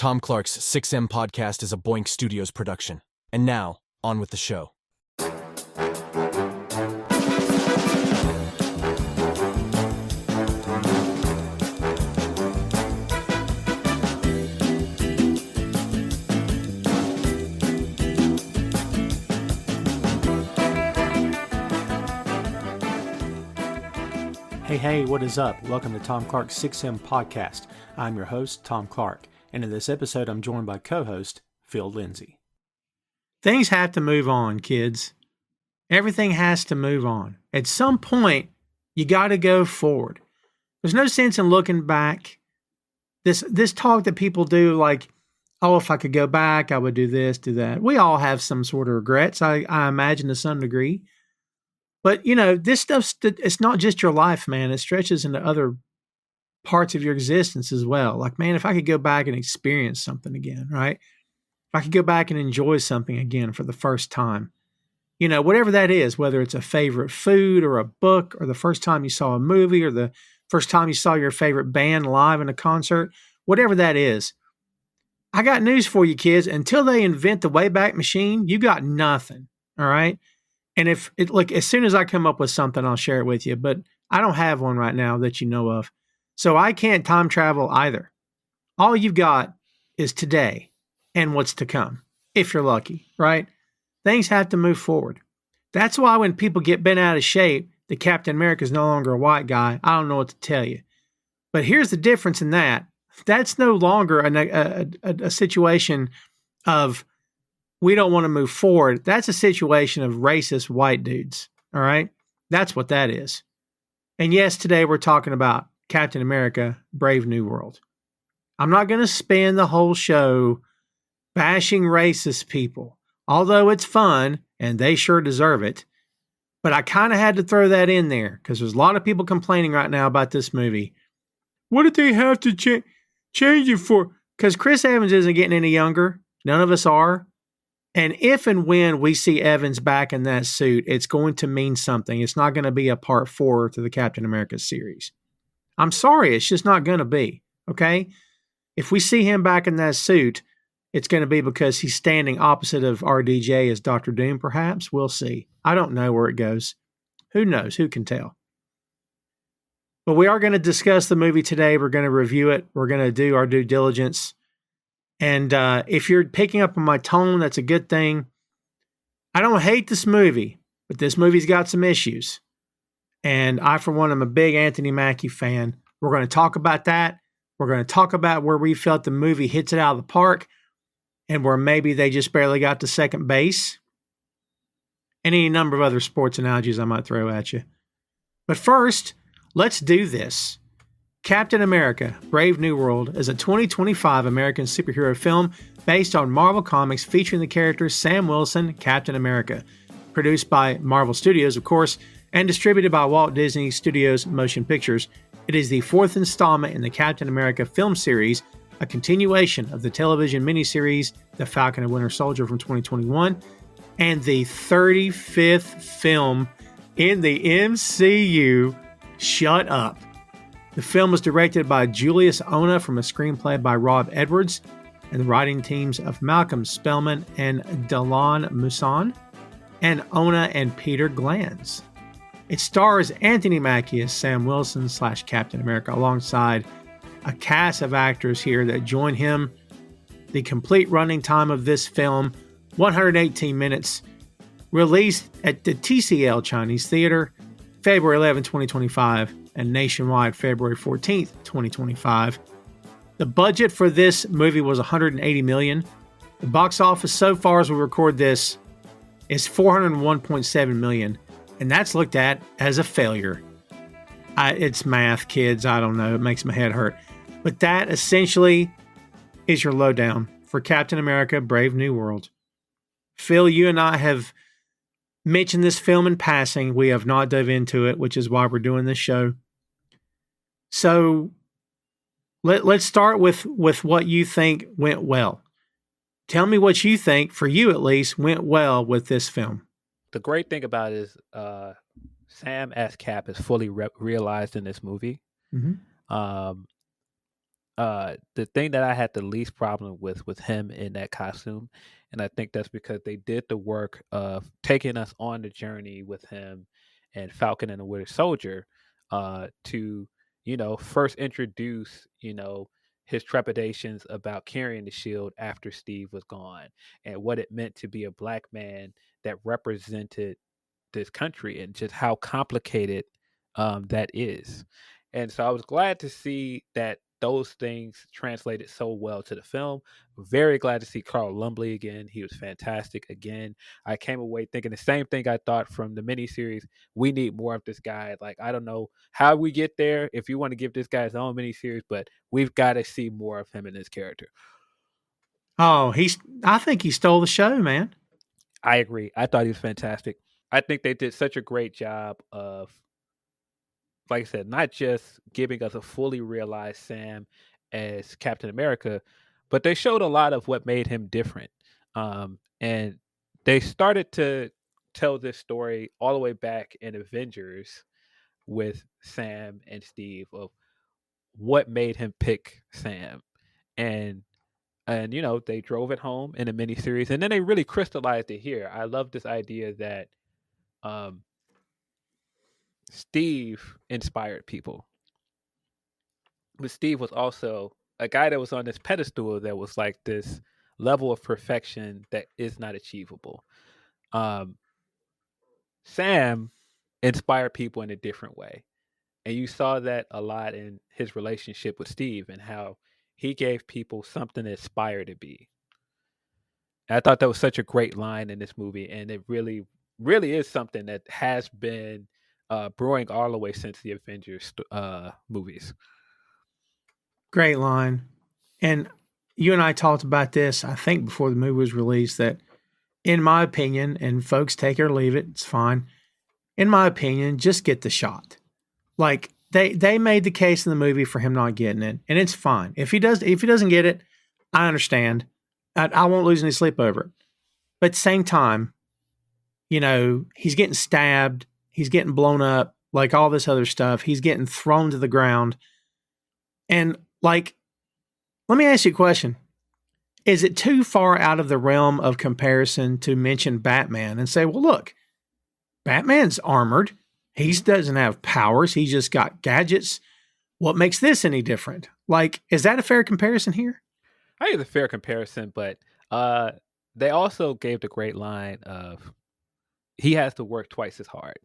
Tom Clark's 6M podcast is a Boink Studios production. And now, on with the show. Hey, what is up? Welcome to Tom Clark's 6M podcast. I'm your host, Tom Clark, and in this episode, I'm joined by co-host Phil Lindsey. Things have to move on, kids. Everything has to move on. At some point, you got to go forward. There's no sense in looking back. This talk that people do, like, oh, if I could go back, I would do this, do that. We all have some sort of regrets, I imagine, to some degree. But, you know, this stuff, it's not just your life, man. It stretches into other parts of your existence as well. Like, man, if I could go back and experience something again, right? If I could go back and enjoy something again for the first time, you know, whatever that is, whether it's a favorite food or a book or the first time you saw a movie or the first time you saw your favorite band live in a concert, whatever that is, I got news for you, kids. Until they invent the Wayback Machine, you got nothing, all right? And as soon as I come up with something, I'll share it with you. But I don't have one right now that you know of. So I can't time travel either. All you've got is today and what's to come, if you're lucky, right? Things have to move forward. That's why when people get bent out of shape, that Captain America is no longer a white guy, I don't know what to tell you. But here's the difference in that. That's no longer a situation of we don't want to move forward. That's a situation of racist white dudes, all right? That's what that is. And yes, today we're talking about Captain America, Brave New World. I'm not going to spend the whole show bashing racist people, although it's fun, and they sure deserve it. But I kind of had to throw that in there, because there's a lot of people complaining right now about this movie. What did they have to change it for? Because Chris Evans isn't getting any younger. None of us are. And if and when we see Evans back in that suit, it's going to mean something. It's not going to be a part 4 to the Captain America series. I'm sorry, it's just not going to be, okay? If we see him back in that suit, it's going to be because he's standing opposite of RDJ as Dr. Doom, perhaps. We'll see. I don't know where it goes. Who knows? Who can tell? But we are going to discuss the movie today. We're going to review it. We're going to do our due diligence. And if you're picking up on my tone, that's a good thing. I don't hate this movie, but this movie's got some issues. And I, for one, am a big Anthony Mackie fan. We're going to talk about that. We're going to talk about where we felt the movie hits it out of the park and where maybe they just barely got to second base. And any number of other sports analogies I might throw at you. But first, let's do this. Captain America, Brave New World is a 2025 American superhero film based on Marvel Comics featuring the character Sam Wilson, Captain America. Produced by Marvel Studios, of course, and distributed by Walt Disney Studios Motion Pictures. It is the 4th installment in the Captain America film series, a continuation of the television miniseries The Falcon and Winter Soldier from 2021, and the 35th film in the MCU. Shut up. The film was directed by Julius Ona from a screenplay by Rob Edwards and the writing teams of Malcolm Spellman and Dalan Musan and Ona and Peter Glanz. It stars Anthony Mackie as Sam Wilson / Captain America alongside a cast of actors here that join him. The complete running time of this film, 118 minutes, released at the TCL Chinese Theater, February 11, 2025, and nationwide February 14th, 2025. The budget for this movie was $180 million. The box office so far as we record this is $401.7 million, and that's looked at as a failure. It's math, kids. I don't know. It makes my head hurt. But that essentially is your lowdown for Captain America, Brave New World. Phil, you and I have mentioned this film in passing. We have not dove into it, which is why we're doing this show. So let's start with what you think went well. Tell me what you think, for you at least, went well with this film. The great thing about it is Sam as Cap is fully realized in this movie. Mm-hmm. the thing that I had the least problem with him in that costume, and I think that's because they did the work of taking us on the journey with him and Falcon and the Winter Soldier, to first introduce his trepidations about carrying the shield after Steve was gone, and what it meant to be a black man that represented this country, and just how complicated that is. And so I was glad to see that those things translated so well to the film. Very glad to see Carl Lumbly again. He was fantastic again. I came away thinking the same thing I thought from the miniseries. We need more of this guy. Like, I don't know how we get there if you want to give this guy his own miniseries, but we've got to see more of him in this character. Oh, I think he stole the show, man. I agree. I thought he was fantastic. I think they did such a great job of, like I said, not just giving us a fully realized Sam as Captain America, but they showed a lot of what made him different. And they started to tell this story all the way back in Avengers with Sam and Steve of what made him pick Sam. And they drove it home in a miniseries, and then they really crystallized it here. I love this idea that um, Steve inspired people, but Steve was also a guy that was on this pedestal that was like this level of perfection that is not achievable. Um, Sam inspired people in a different way. And you saw that a lot in his relationship with Steve and how he gave people something to aspire to be. And I thought that was such a great line in this movie. And it really, really is something that has been brewing all the way since the Avengers movies. Great line. And you and I talked about this, I think, before the movie was released, that in my opinion, and folks take it or leave it, it's fine. In my opinion, just get the shot. Like they made the case in the movie for him not getting it, and it's fine. If he doesn't get it, I understand. I won't lose any sleep over it. But at the same time, he's getting stabbed, he's getting blown up, like all this other stuff. He's getting thrown to the ground. And like, let me ask you a question. Is it too far out of the realm of comparison to mention Batman and say, well, look, Batman's armored. He doesn't have powers. He's just got gadgets. What makes this any different? Like, is that a fair comparison here? I think it's a fair comparison, but they also gave the great line of he has to work twice as hard.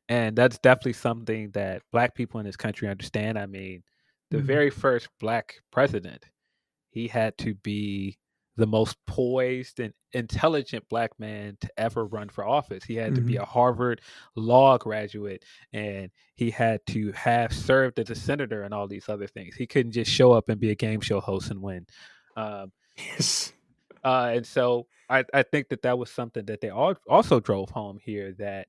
And that's definitely something that black people in this country understand. I mean, the very first black president, he had to be the most poised and intelligent black man to ever run for office. He had to be a Harvard law graduate, and he had to have served as a senator and all these other things. He couldn't just show up and be a game show host and win. Yes. And so I think that was something that they also drove home here, that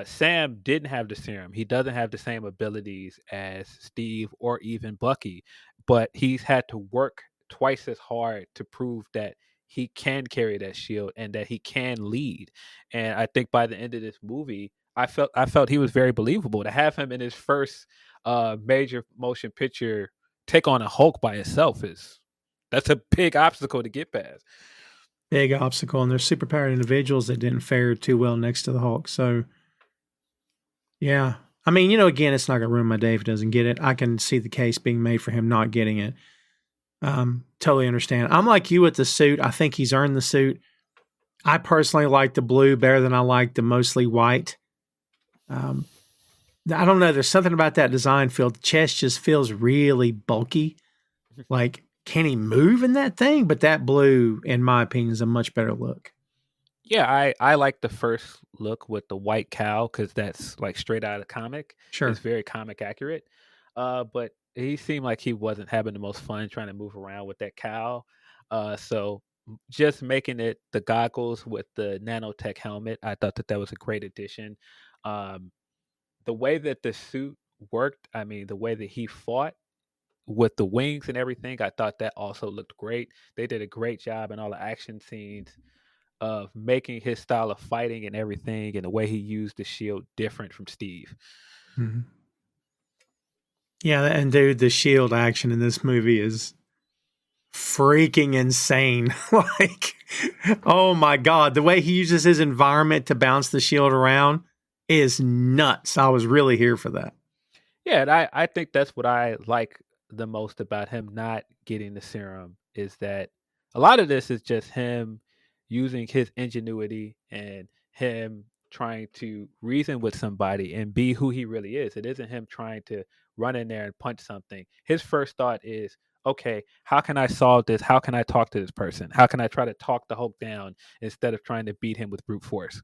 Sam didn't have the serum. He doesn't have the same abilities as Steve or even Bucky, but he's had to work twice as hard to prove that he can carry that shield and that he can lead. And I think by the end of this movie, I felt he was very believable. To have him in his first major motion picture take on a Hulk by himself that's a big obstacle to get past. Big obstacle. And there's superpowered individuals that didn't fare too well next to the Hulk. So, yeah. I mean, again, it's not going to ruin my day if he doesn't get it. I can see the case being made for him not getting it. Totally understand. I'm like you with the suit. I think he's earned the suit. I personally like the blue better than I like the mostly white. I don't know. There's something about that design field. The chest just feels really bulky. Like, can he move in that thing? But that blue, in my opinion, is a much better look. Yeah, I like the first look with the white cow because that's like straight out of the comic. Sure. It's very comic accurate. But he seemed like he wasn't having the most fun trying to move around with that cow. So just making it the goggles with the nanotech helmet, I thought that was a great addition. The way that the suit worked, I mean, the way that he fought with the wings and everything, I thought that also looked great. They did a great job in all the action scenes of making his style of fighting and everything and the way he used the shield different from Steve. Mm-hmm. Yeah, and dude, the shield action in this movie is freaking insane. Like, oh my God, the way he uses his environment to bounce the shield around is nuts. I was really here for that. Yeah, and I think that's what I like the most about him not getting the serum is that a lot of this is just him using his ingenuity and him trying to reason with somebody and be who he really is. It isn't him trying to run in there and punch something. His first thought is, okay, how can I solve this? How can I talk to this person? How can I try to talk the Hulk down instead of trying to beat him with brute force?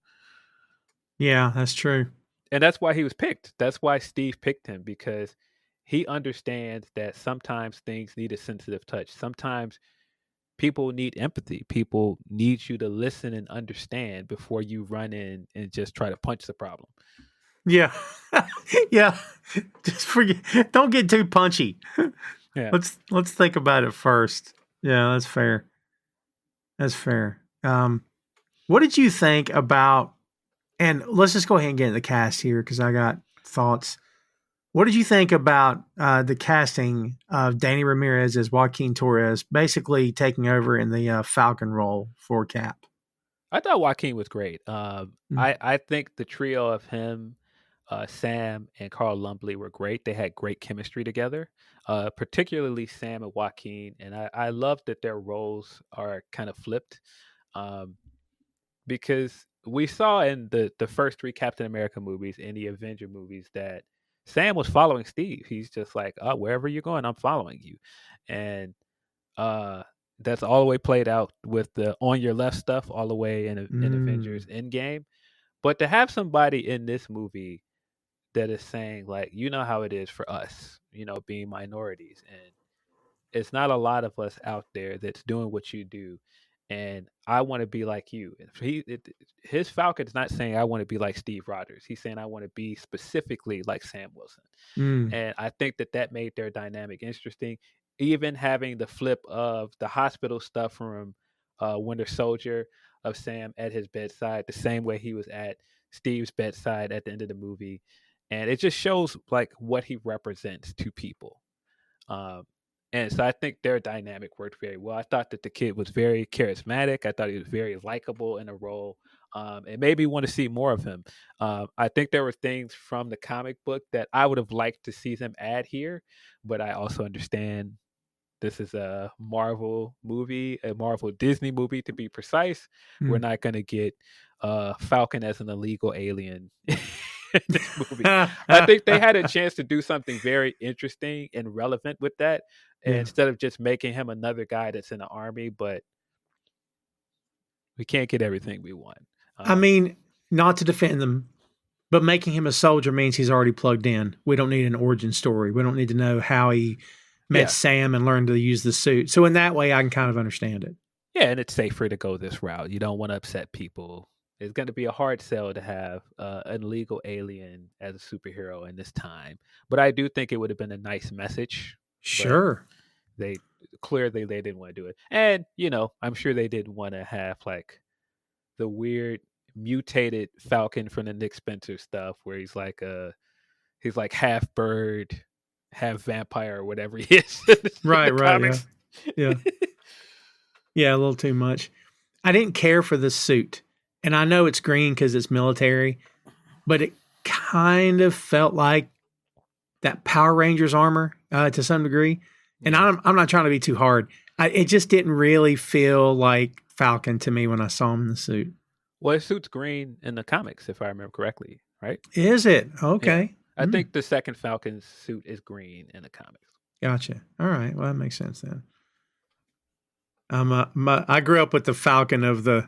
Yeah, that's true. And that's why he was picked. That's why Steve picked him because he understands that sometimes things need a sensitive touch. Sometimes people need empathy. People need you to listen and understand before you run in and just try to punch the problem. Yeah. Yeah. Just forget. Don't get too punchy. Yeah. Let's think about it first. Yeah, that's fair. That's fair. What did you think about? And let's just go ahead and get in the cast here because I got thoughts. What did you think about the casting of Danny Ramirez as Joaquin Torres, basically taking over in the Falcon role for Cap? I thought Joaquin was great. Mm. I think the trio of him, Sam, and Carl Lumbly were great. They had great chemistry together, particularly Sam and Joaquin. And I love that their roles are kind of flipped um, because we saw in the first three Captain America movies and the Avenger movies that Sam was following Steve. He's just like, oh, wherever you're going, I'm following you. And uh, that's all the way played out with the on your left stuff all the way in Mm. Avengers Endgame. But to have somebody in this movie that is saying like, you know how it is for us, being minorities, and it's not a lot of us out there that's doing what you do, and I want to be like you. His Falcon's not saying I want to be like Steve Rogers. He's saying I want to be specifically like Sam Wilson. Mm. And I think that made their dynamic interesting. Even having the flip of the hospital stuff from Winter Soldier of Sam at his bedside, the same way he was at Steve's bedside at the end of the movie, and it just shows like what he represents to people. Um, and so I think their dynamic worked very well. I thought that the kid was very charismatic. I thought he was very likable in a role. It made me want to see more of him. I think there were things from the comic book that I would have liked to see them add here, but I also understand this is a Marvel movie, a Marvel Disney movie to be precise. We're Mm. not going to get Falcon as an illegal alien in this movie. I think they had a chance to do something very interesting and relevant with that, Yeah. instead of just making him another guy that's in the army. But we can't get everything we want. I Um, mean, not to defend them, but making him a soldier means he's already plugged in. We don't need an origin story. We don't need to know how he met yeah, Sam and learned to use the suit. So in that way, I can kind of understand it. yeah, and it's safer to go this route. You don't want to upset people. It's going to be a hard sell to have an illegal alien as a superhero in this time. But I do think it would have been a nice message. But Sure. they clearly they didn't want to do it, and I'm sure they didn't want to have like the weird mutated Falcon from the Nick Spencer stuff where he's like half bird, half vampire, or whatever he is in Right, the right, yeah. comics. Yeah. Yeah, a little too much. I didn't care for the suit. And I know it's green because it's military, but it kind of felt like that Power Rangers armor to some degree. And Yeah. I'm not trying to be too hard. It just didn't really feel like Falcon to me when I saw him in the suit. Well, it suits green in the comics, if I remember correctly, right? Is it? Yeah. Okay. I think the second Falcon's suit is green in the comics. Gotcha. All right. Well, that makes sense then. I grew up with the Falcon of the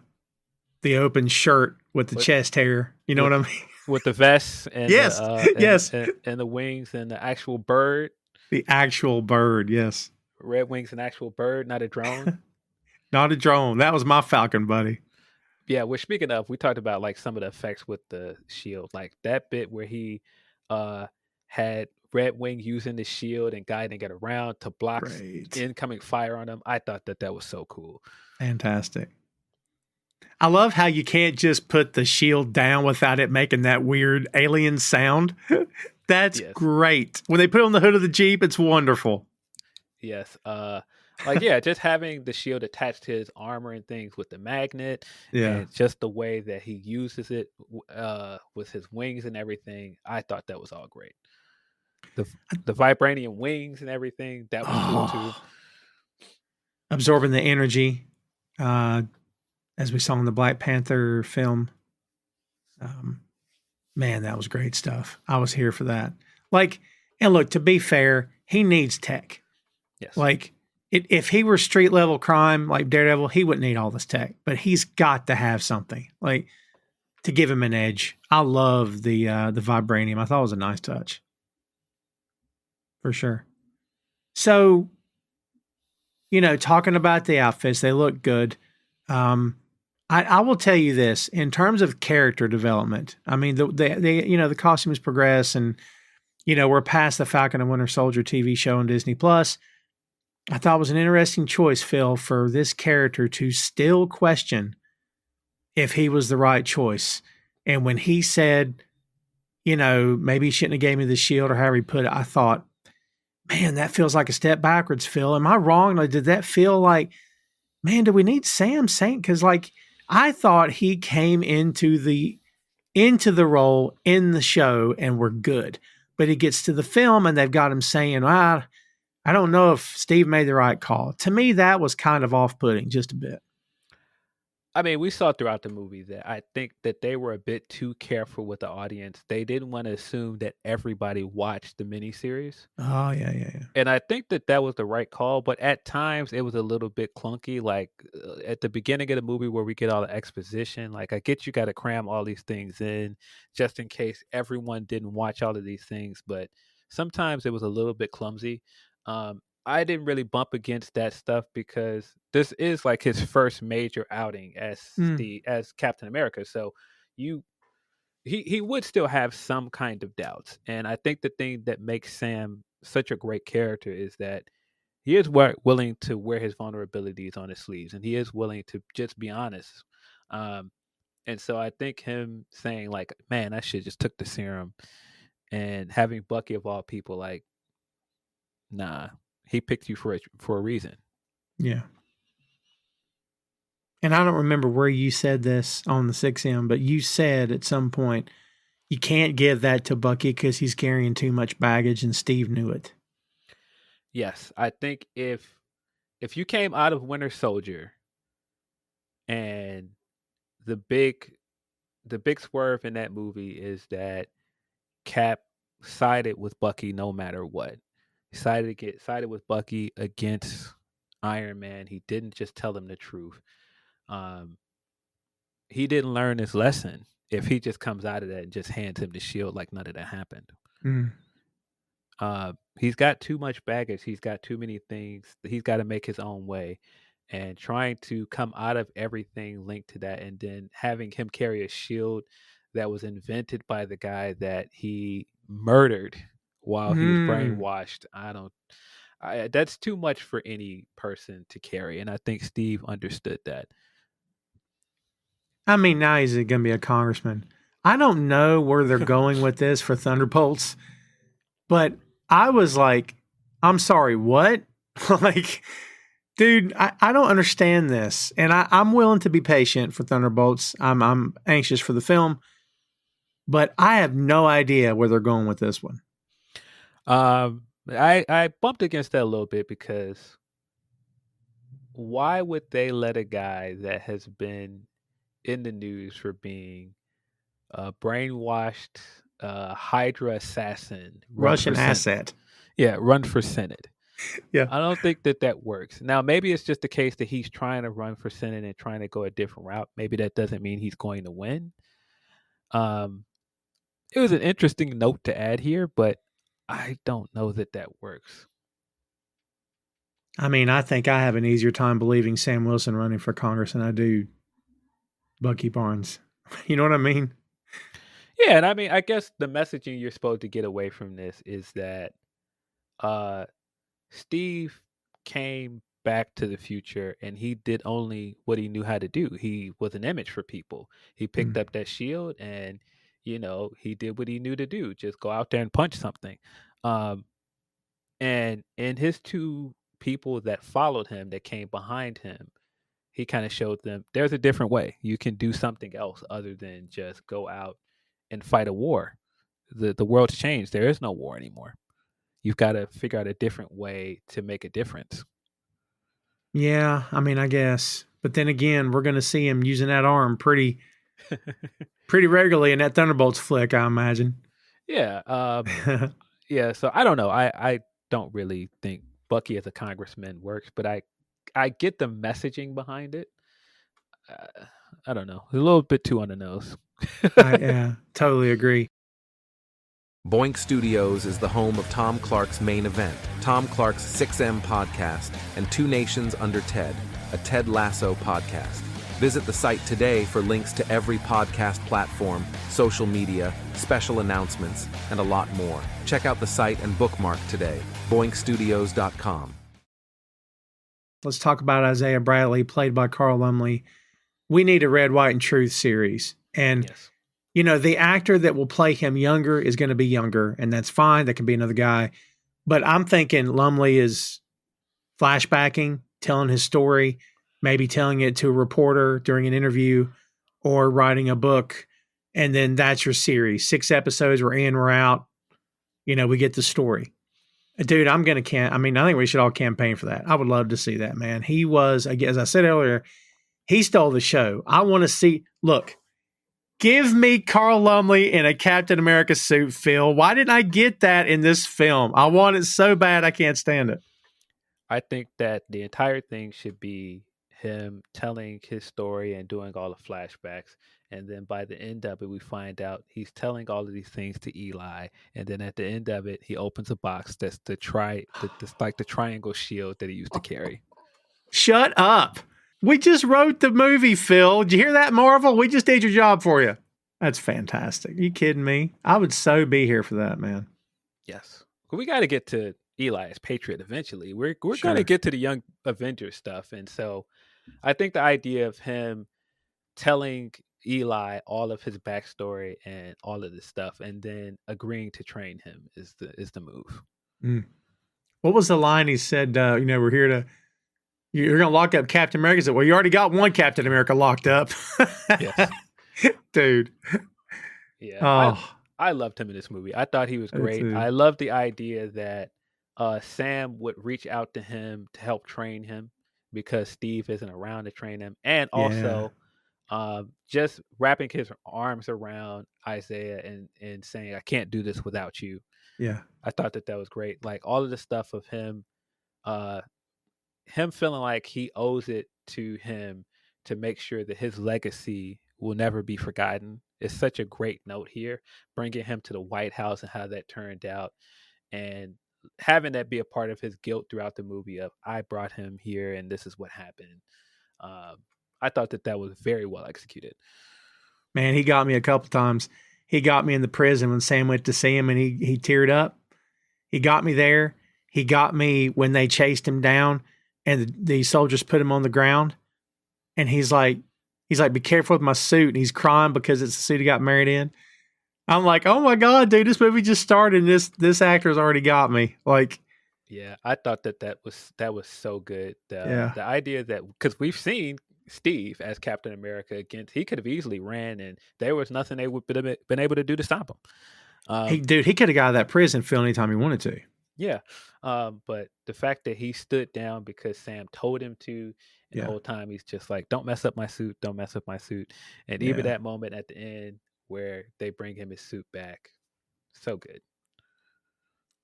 open shirt with the With chest hair. You know with what I mean? with the vest and Yes. Yes. and the wings and the actual bird, The actual bird. Yes. red wings, an actual bird, not a drone. Not a drone. That was my Falcon, buddy. Yeah, we're speaking of, we talked about like some of the effects with the shield, like that bit where he uh had Red Wing using the shield and guiding it around to block Great. incoming fire on him. I thought that was so cool. Fantastic. I love how you can't just put the shield down without it making that weird alien sound. That's Yes. great. When they put it on the hood of the Jeep, it's wonderful. Yes. Like yeah, just having the shield attached to his armor and things with the magnet, Yeah. and just the way that he uses it with his wings and everything. I thought that was all great. The the vibranium wings and everything, that was cool too. Oh, absorbing the energy, uh, as we saw in the Black Panther film. Um, Man, that was great stuff. I was here for that. Like, and look, to be fair, he needs tech. Yes. Like, if he were street level crime like Daredevil, he wouldn't need all this tech, but he's got to have something like to give him an edge. I love the vibranium. I thought it was a nice touch for sure. So, talking about the outfits, they look good. Um, I will tell you this in terms of character development. I mean, the costumes progress, and we're past the Falcon and Winter Soldier TV show on Disney Plus. I thought it was an interesting choice, Phil, for this character to still question if he was the right choice. And when he said, maybe he shouldn't have gave me the shield or however he put it, I thought, man, that feels like a step backwards, Phil. Am I wrong? Like, did that feel like, man, do we need Sam Saint? Because I thought he came into the role in the show and we're good. But he gets to the film and they've got him saying, I don't know if Steve made the right call. To me, that was kind of off-putting just a bit. I mean, we saw throughout the movie that I think that they were a bit too careful with the audience. They didn't want to assume that everybody watched the miniseries. Oh, yeah. And I think that that was the right call, but at times it was a little bit clunky. Like at the beginning of the movie where we get all the exposition, like I get you got to cram all these things in just in case everyone didn't watch all of these things, but sometimes it was a little bit clumsy. I didn't really bump against that stuff because this is like his first major outing Mm, as Captain America. So you he would still have some kind of doubts. And I think the thing that makes Sam such a great character is that he is willing to wear his vulnerabilities on his sleeves, and he is willing to just be honest. Um, and so I think him saying like, "Man, I should just took the serum," and having Bucky of all people like, "Nah, he picked you for a reason." yeah. And I don't remember where you said this on the 6M, but you said at some point you can't give that to Bucky because he's carrying too much baggage, and Steve knew it. Yes, I think if you came out of Winter Soldier and the big the big swerve in that movie is that Cap sided with Bucky no matter what. He sided with Bucky against Iron Man. He didn't just tell him the truth. Um, he didn't learn his lesson if he just comes out of that and just hands him the shield like none of that happened. Mm. He's got too much baggage. He's got too many things. He's got to make his own way. And trying to come out of everything linked to that, and then having him carry a shield that was invented by the guy that he murdered while he was Mm. brainwashed. That's too much for any person to carry. And I think Steve understood that. I mean, now he's going to be a congressman. I don't know where they're going with this for Thunderbolts, but I was like, I'm sorry, what? Like, dude, I don't understand this. And I'm willing to be patient for Thunderbolts. I'm anxious for the film, but I have no idea where they're going with this one. I bumped against that a little bit because why would they let a guy that has been in the news for being a brainwashed Hydra assassin run for Russian Senate? asset. Yeah, run for Senate. Yeah. I don't think that that works. Now, maybe it's just the case that he's trying to run for Senate and trying to go a different route. Maybe that doesn't mean he's going to win. Um, it was an interesting note to add here, but I don't know that that works. I mean, I think I have an easier time believing Sam Wilson running for Congress than I do Bucky Barnes. You know what I mean? Yeah, and I mean, I guess the messaging you're supposed to get away from this is that uh, Steve came back to the future and he did only what he knew how to do. He was an image for people. He picked Mm. up that shield and he did what he knew to do, just go out there and punch something. Um, and his two people that followed him, that came behind him, he kind of showed them there's a different way. You can do something else other than just go out and fight a war. The world's changed. There is no war anymore. You've got to figure out a different way to make a difference. Yeah, I mean, I guess. But then again, we're going to see him using that arm pretty regularly in that Thunderbolts flick, I imagine. Yeah. Yeah. So I don't know. I don't really think Bucky as a congressman works, but I get the messaging behind it. I don't know. A little bit too on the nose. Yeah, totally agree. Boink Studios is the home of Tom Clark's main event, Tom Clark's 6M podcast, and Two Nations Under Ted, a Ted Lasso podcast. Visit the site today for links to every podcast platform, social media, special announcements, and a lot more. Check out the site and bookmark today, boinkstudios.com. Let's talk about Isaiah Bradley, played by Carl Lumley. We need a Red, White, and Truth series. And Yes. the actor that will play him younger is going to be younger, and that's fine. That can be another guy. But I'm thinking Lumley is flashbacking, telling his story, maybe telling it to a reporter during an interview or writing a book. And then that's your series. 6 episodes, we're in, we're out. We get the story. Dude, I think we should all campaign for that. I would love to see that, man. He was, as I said earlier, he stole the show. I want to see, look, give me Carl Lumley in a Captain America suit, Phil. Why didn't I get that in this film? I want it so bad I can't stand it. I think that the entire thing should be him telling his story and doing all the flashbacks. And then by the end of it, we find out he's telling all of these things to Eli. And then at the end of it, he opens a box that's like the triangle shield that he used to carry. Shut up. We just wrote the movie, Phil. Did you hear that, Marvel? We just did your job for you. That's fantastic. You kidding me? I would so be here for that, man. Yes. We got to get to Eli as Patriot eventually. We're Sure. going to get to the Young Avengers stuff. And so I think the idea of him telling Eli all of his backstory and all of this stuff and then agreeing to train him is the move. Mm. What was the line he said, we're here to, you're going to lock up Captain America? He said, well, you already got one Captain America locked up. Yes. Dude. Yeah. Oh. I loved him in this movie. I thought he was great. I loved the idea that Sam would reach out to him to help train him because Steve isn't around to train him. And also just wrapping his arms around Isaiah and saying, I can't do this without you. Yeah. I thought that was great. Like all of the stuff of him feeling like he owes it to him to make sure that his legacy will never be forgotten. It's such a great note here, bringing him to the White House and how that turned out, and having that be a part of his guilt throughout the movie of I brought him here and this is what happened. I thought that was very well executed. Man, he got me a couple times. He got me in the prison when Sam went to see him and he teared up. He got me there. He got me when they chased him down and the soldiers put him on the ground. And he's like, be careful with my suit. And he's crying because it's the suit he got married in. I'm like, oh my God, dude, this movie just started and this actor's already got me. Like, yeah, I thought that was so good. The idea that, because we've seen Steve as Captain America against, he could have easily ran and there was nothing they would have been able to do to stop him. He could have got out of that prison, Phil, anytime he wanted to. Yeah. But the fact that he stood down because Sam told him to, and the whole time he's just like, don't mess up my suit. Don't mess up my suit. And even that moment at the end where they bring him his suit back. So good.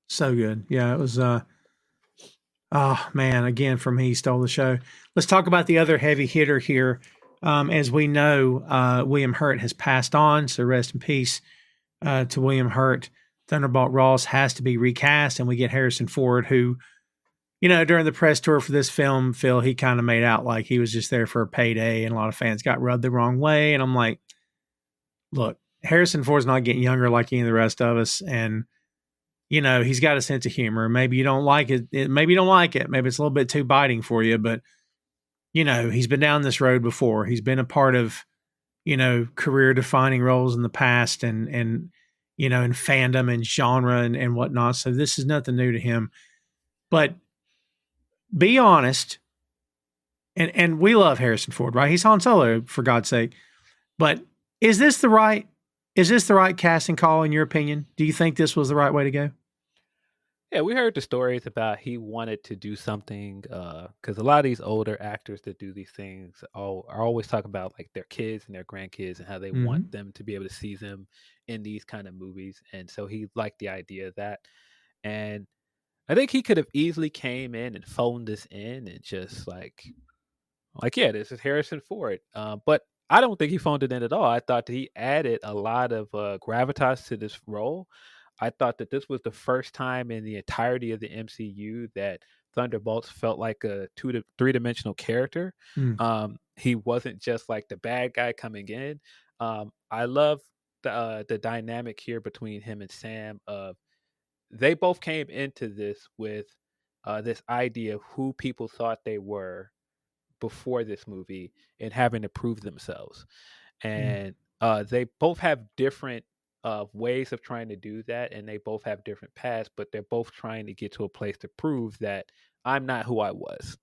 So good. Yeah, it was, oh man, again, for me, he stole the show. Let's talk about the other heavy hitter here. As we know, William Hurt has passed on, so rest in peace to William Hurt. Thunderbolt Ross has to be recast, and we get Harrison Ford, who, during the press tour for this film, Phil, he kind of made out like he was just there for a payday, and a lot of fans got rubbed the wrong way. And I'm like, look, Harrison Ford's not getting younger like any of the rest of us, and he's got a sense of humor. Maybe you don't like it. Maybe you don't like it. Maybe it's a little bit too biting for you, but he's been down this road before. He's been a part of, career defining roles in the past and, in fandom and genre and whatnot. So this is nothing new to him. But be honest, and we love Harrison Ford, right? He's Han Solo, for God's sake. But is this the right casting call in your opinion? Do you think this was the right way to go? Yeah, we heard the stories about he wanted to do something because a lot of these older actors that do these things are always talking about like their kids and their grandkids and how they want them to be able to see them in these kind of movies. And so he liked the idea of that. And I think he could have easily came in and phoned this in and just yeah, this is Harrison Ford. But I don't think he phoned it in at all. I thought that he added a lot of gravitas to this role. I thought that this was the first time in the entirety of the MCU that Thunderbolts felt like a 3-dimensional character. He wasn't just like the bad guy coming in. I love the dynamic here between him and Sam. They both came into this with this idea of who people thought they were before this movie and having to prove themselves. And they both have different ways of trying to do that, and they both have different paths, but they're both trying to get to a place to prove that I'm not who I was.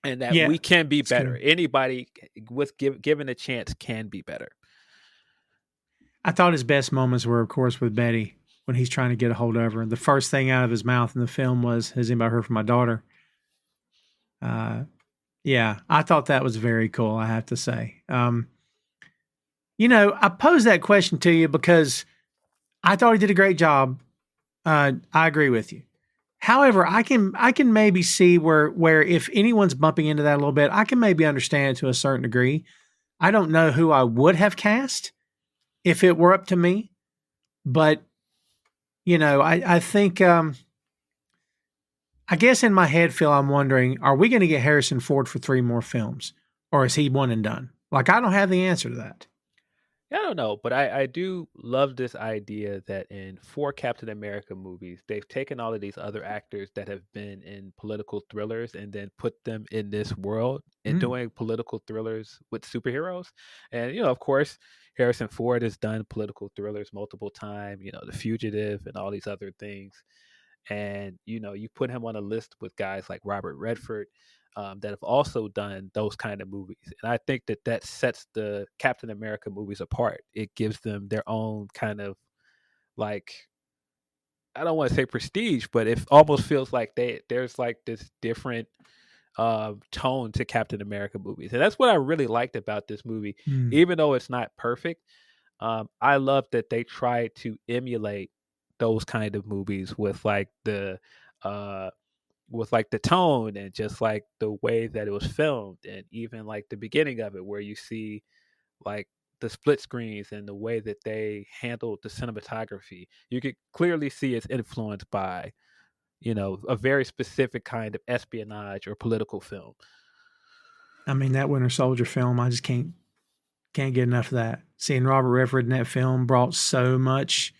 And that we can be better. Good. Anybody with given a chance can be better. I thought his best moments were, of course, with Betty when he's trying to get a hold of her. The first thing out of his mouth in the film was, "Has anybody heard from my daughter?" Yeah, I thought that was very cool, I have to say. I posed that question to you because I thought he did a great job. I agree with you. However, I can maybe see where if anyone's bumping into that a little bit, I can maybe understand it to a certain degree. I don't know who I would have cast if it were up to me, but I think I guess in my head, Phil, I'm wondering, are we going to get Harrison Ford for 3 more films, or is he one and done? Like, I don't have the answer to that. I don't know, but I do love this idea that in 4 Captain America movies, they've taken all of these other actors that have been in political thrillers and then put them in this world and doing political thrillers with superheroes. And, of course, Harrison Ford has done political thrillers multiple times, The Fugitive and all these other things. And, you put him on a list with guys like Robert Redford that have also done those kind of movies. And I think that sets the Captain America movies apart. It gives them their own kind of like, I don't want to say prestige, but it almost feels like there's like this different tone to Captain America movies. And that's what I really liked about this movie. Even though it's not perfect, I love that they try to emulate those kind of movies with like the tone and just like the way that it was filmed, and even like the beginning of it where you see like the split screens and the way that they handled the cinematography. You could clearly see it's influenced by a very specific kind of espionage or political film. I mean, that Winter Soldier film, I just can't get enough of that. Seeing Robert Redford in that film brought so much.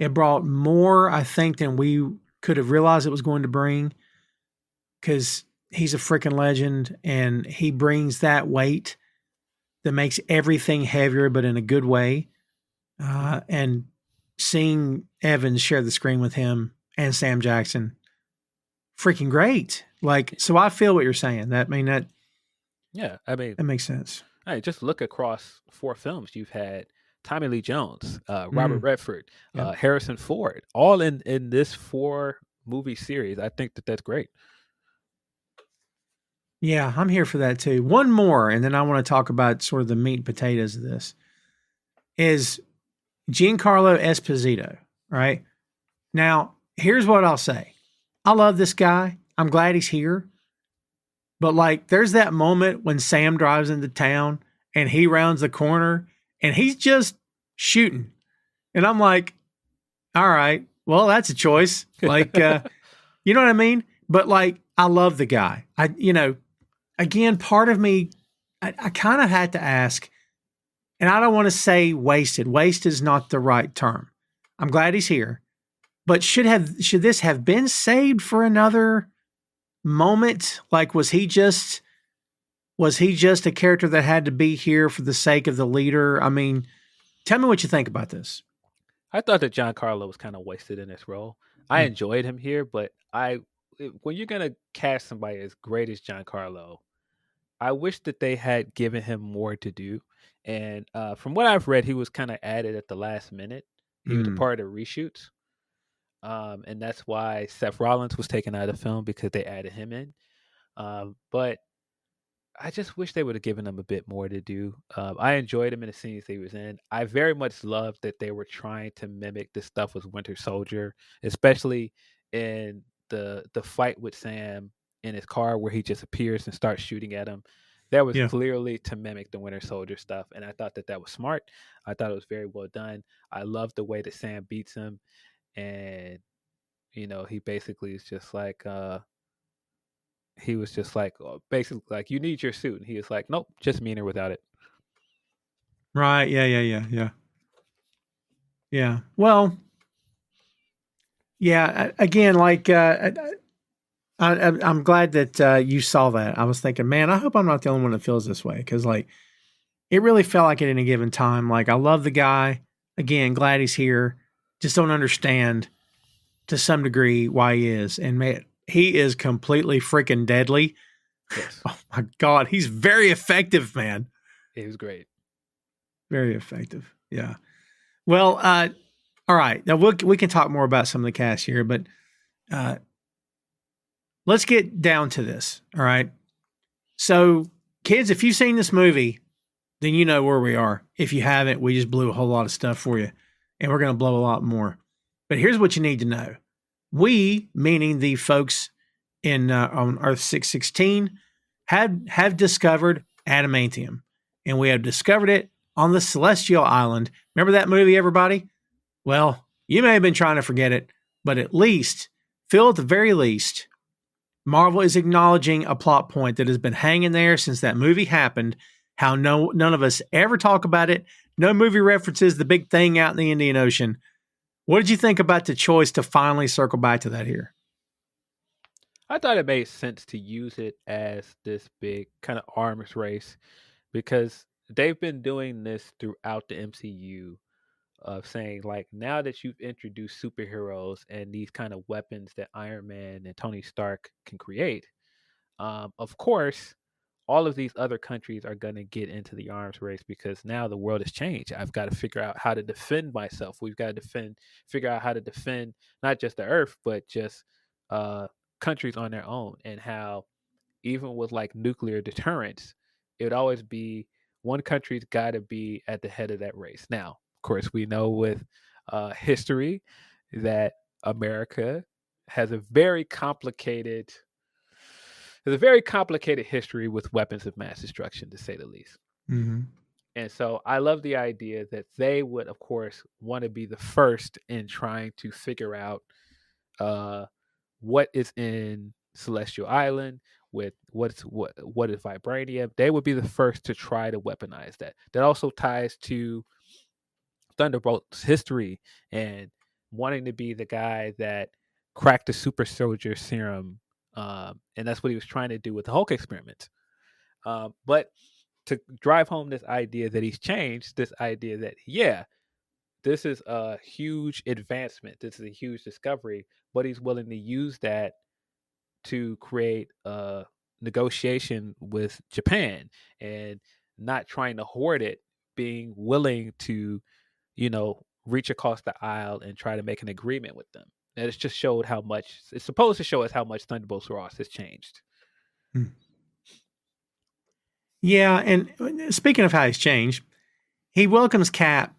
It brought more, I think, than we could have realized it was going to bring, because he's a freaking legend and he brings that weight that makes everything heavier, but in a good way. And seeing Evans share the screen with him and Sam Jackson, freaking great. Like, so I feel what you're saying. That makes sense. Hey, just look across 4 films. You've had Tommy Lee Jones, Robert Redford, Harrison Ford, all in this 4 movie series. I think that's great. Yeah, I'm here for that too. One more, and then I want to talk about sort of the meat and potatoes of this, is Giancarlo Esposito, right? Now, here's what I'll say. I love this guy. I'm glad he's here. But like, there's that moment when Sam drives into town and he rounds the corner and he's just shooting. And I'm like, all right, well, that's a choice. Like, you know what I mean? But like, I love the guy. Again, part of me, I kind of had to ask, and I don't want to say wasted. Waste is not the right term. I'm glad he's here. But should this have been saved for another moment? Like, was he just Was he just a character that had to be here for the sake of the leader? I mean, tell me what you think about this. I thought that Giancarlo was kind of wasted in this role. I enjoyed him here, but when you're gonna cast somebody as great as Giancarlo, I wish that they had given him more to do. And from what I've read, he was kind of added at the last minute. He was a part of the reshoots, and that's why Seth Rollins was taken out of the film because they added him in. But I just wish they would have given him a bit more to do. I enjoyed him in the scenes he was in. I very much loved that they were trying to mimic the stuff with Winter Soldier, especially in the fight with Sam in his car where he just appears and starts shooting at him. That was clearly to mimic the Winter Soldier stuff, and I thought that was smart. I thought it was very well done. I love the way that Sam beats him, and he basically is just like. He was just like, basically, like, you need your suit. And he was like, nope, just meaner without it. Right. Yeah. Yeah. Well, yeah. Again, like, I'm glad that you saw that. I was thinking, man, I hope I'm not the only one that feels this way. Because, like, it really felt like at any given time, like, I love the guy. Again, glad he's here. Just don't understand to some degree why he is. And man, he is completely freaking deadly. Yes. Oh my God. He's very effective, man. He was great. Very effective. Yeah. Well, all right. Now we can talk more about some of the cast here, but let's get down to this. All right. So, kids, if you've seen this movie, then you know where we are. If you haven't, we just blew a whole lot of stuff for you, and we're going to blow a lot more. But here's what you need to know. We, meaning the folks on Earth 616, have discovered adamantium, and we have discovered it on the Celestial Island. Remember that movie, everybody? Well, you may have been trying to forget it, but at least, Phil, at the very least, Marvel is acknowledging a plot point that has been hanging there since that movie happened, how none of us ever talk about it. No movie references the big thing out in the Indian Ocean. What did you think about the choice to finally circle back to that here? I thought it made sense to use it as this big kind of arms race because they've been doing this throughout the MCU of saying, like, now that you've introduced superheroes and these kind of weapons that Iron Man and Tony Stark can create, of course, all of these other countries are going to get into the arms race because now the world has changed. I've got to figure out how to defend myself. We've got to figure out how to defend not just the earth, but just countries on their own, and how even with like nuclear deterrence, it would always be one country's got to be at the head of that race. Now, of course, we know with history that America has a very complicated history with weapons of mass destruction, to say the least. Mm-hmm. And so I love the idea that they would, of course, want to be the first in trying to figure out what is in Celestial Island, with what is vibranium. They would be the first to try to weaponize that. That also ties to Thunderbolt's history and wanting to be the guy that cracked the super soldier serum. And that's what he was trying to do with the Hulk experiment. But to drive home this idea that he's changed, this idea that, yeah, this is a huge advancement, this is a huge discovery, but he's willing to use that to create a negotiation with Japan and not trying to hoard it, being willing to, reach across the aisle and try to make an agreement with them. And it's just showed how much, it's supposed to show us how much Thunderbolts Ross has changed. Yeah, and speaking of how he's changed, he welcomes Cap,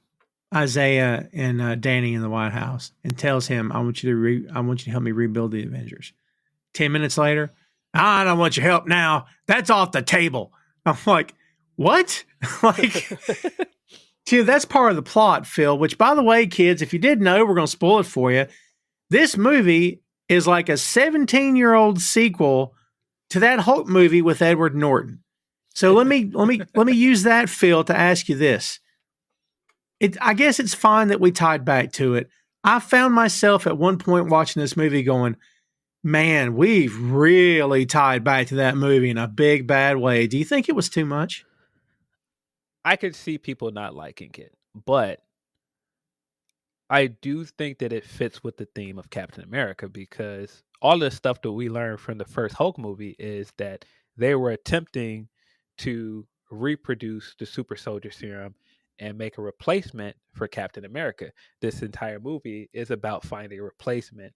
Isaiah, and Danny in the White House and tells him, I want you to help me rebuild the Avengers. 10 minutes later, I don't want your help now. That's off the table. I'm like, what? That's part of the plot, Phil, which, by the way, kids, if you didn't know, we're going to spoil it for you. This movie is like a 17-year-old sequel to that Hulk movie with Edward Norton. So let me use that, Phil, to ask you this. I guess it's fine that we tied back to it. I found myself at one point watching this movie going, Man, we've really tied back to that movie in a big bad way. Do you think it was too much? I could see people not liking it, but I do think that it fits with the theme of Captain America because all the stuff that we learned from the first Hulk movie is that they were attempting to reproduce the super soldier serum and make a replacement for Captain America. This entire movie is about finding a replacement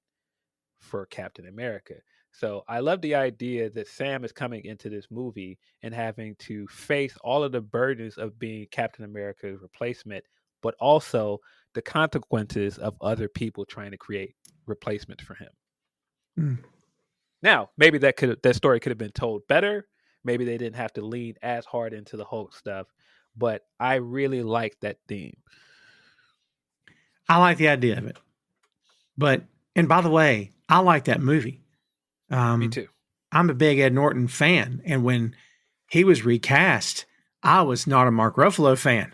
for Captain America. So I love the idea that Sam is coming into this movie and having to face all of the burdens of being Captain America's replacement, but also the consequences of other people trying to create replacements for him. Mm. Now, maybe that story could have been told better. Maybe they didn't have to lean as hard into the Hulk stuff, but I really like that theme. I like the idea of it. But, and by the way, I like that movie. Me too. I'm a big Ed Norton fan. And when he was recast, I was not a Mark Ruffalo fan.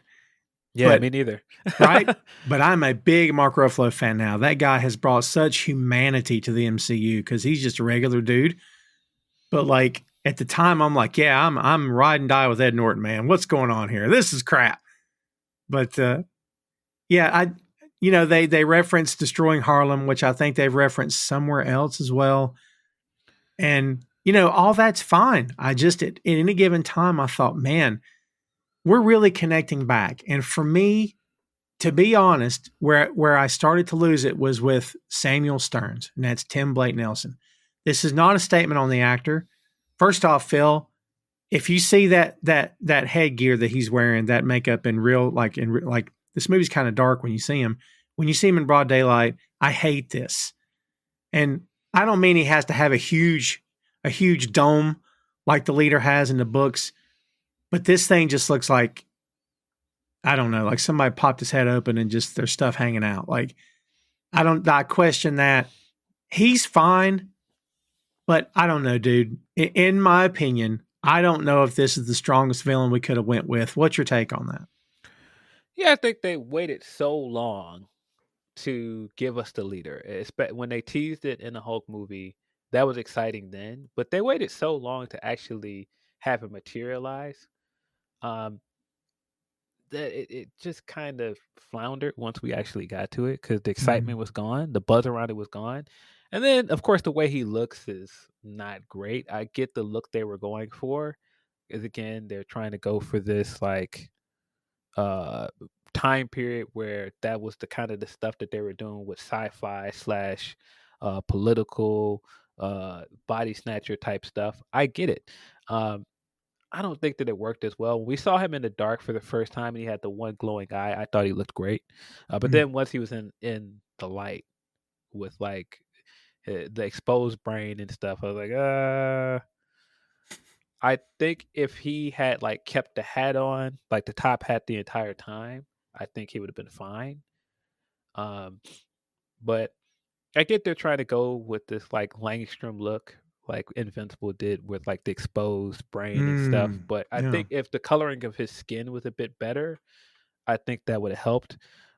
Yeah, me neither. Right? But I'm a big Mark Ruffalo fan now. That guy has brought such humanity to the MCU because he's just a regular dude. But like at the time, I'm like, yeah, I'm ride and die with Ed Norton, man. What's going on here? This is crap. But yeah, they reference destroying Harlem, which I think they've referenced somewhere else as well. And all that's fine. I just at any given time, I thought, man, we're really connecting back. And for me, to be honest, where I started to lose it was with Samuel Stearns, and that's Tim Blake Nelson. This is not a statement on the actor. First off, Phil, if you see that headgear that he's wearing, that makeup in real, like this movie's kind of dark when you see him. When you see him in broad daylight, I hate this. And I don't mean he has to have a huge dome like the leader has in the books, but this thing just looks like, I don't know, like somebody popped his head open and just there's stuff hanging out. Like, I question that. He's fine, but I don't know, dude. In my opinion, I don't know if this is the strongest villain we could have went with. What's your take on that? Yeah, I think they waited so long to give us the leader. When they teased it in the Hulk movie, that was exciting then, but they waited so long to actually have it materialize. That it just kind of floundered once we actually got to it because the excitement was gone, the buzz around it was gone. And then, of course, the way he looks is not great. I get the look they were going for. Is again, they're trying to go for this like time period where that was the kind of the stuff that they were doing with sci-fi slash political body snatcher type stuff. I get it. I don't think that it worked as well. We saw him in the dark for the first time, and he had the one glowing eye. I thought he looked great, but then once he was in the light with like the exposed brain and stuff, I was like, I think if he had like kept the hat on, like the top hat the entire time, I think he would have been fine. But I get they're trying to go with this like Langstrom look, like Invincible did with like the exposed brain and stuff. But I think if the coloring of his skin was a bit better, I think that would have helped.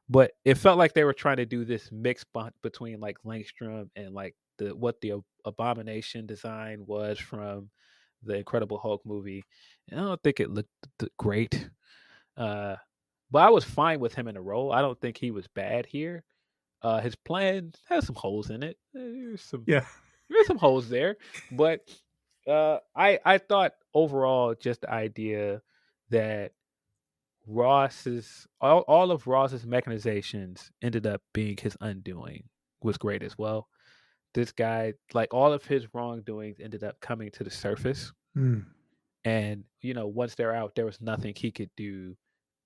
But it felt like they were trying to do this mix between like Langstrom and like what the Abomination design was from the Incredible Hulk movie. And I don't think it looked great. But I was fine with him in the role. I don't think he was bad here. His plan has some holes in it. There's some holes there, but I thought overall just the idea that all of Ross's mechanizations ended up being his undoing was great as well. This guy, like all of his wrongdoings, ended up coming to the surface, and once they're out, there was nothing he could do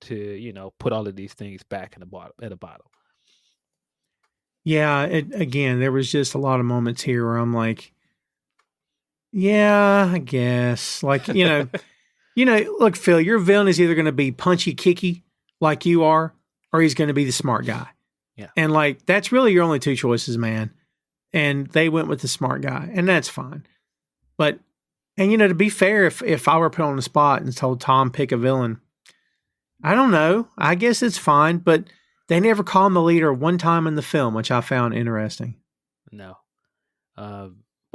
to put all of these things back in a bottle. Yeah, again, there was just a lot of moments here where I'm like, yeah, I guess. Like, look, Phil, your villain is either going to be punchy kicky like you are, or he's going to be the smart guy. Yeah. And like, that's really your only two choices, man. And they went with the smart guy, and that's fine. But, and to be fair, if I were put on the spot and told Tom, pick a villain, I don't know. I guess it's fine, but they never call him the leader one time in the film, which I found interesting. No.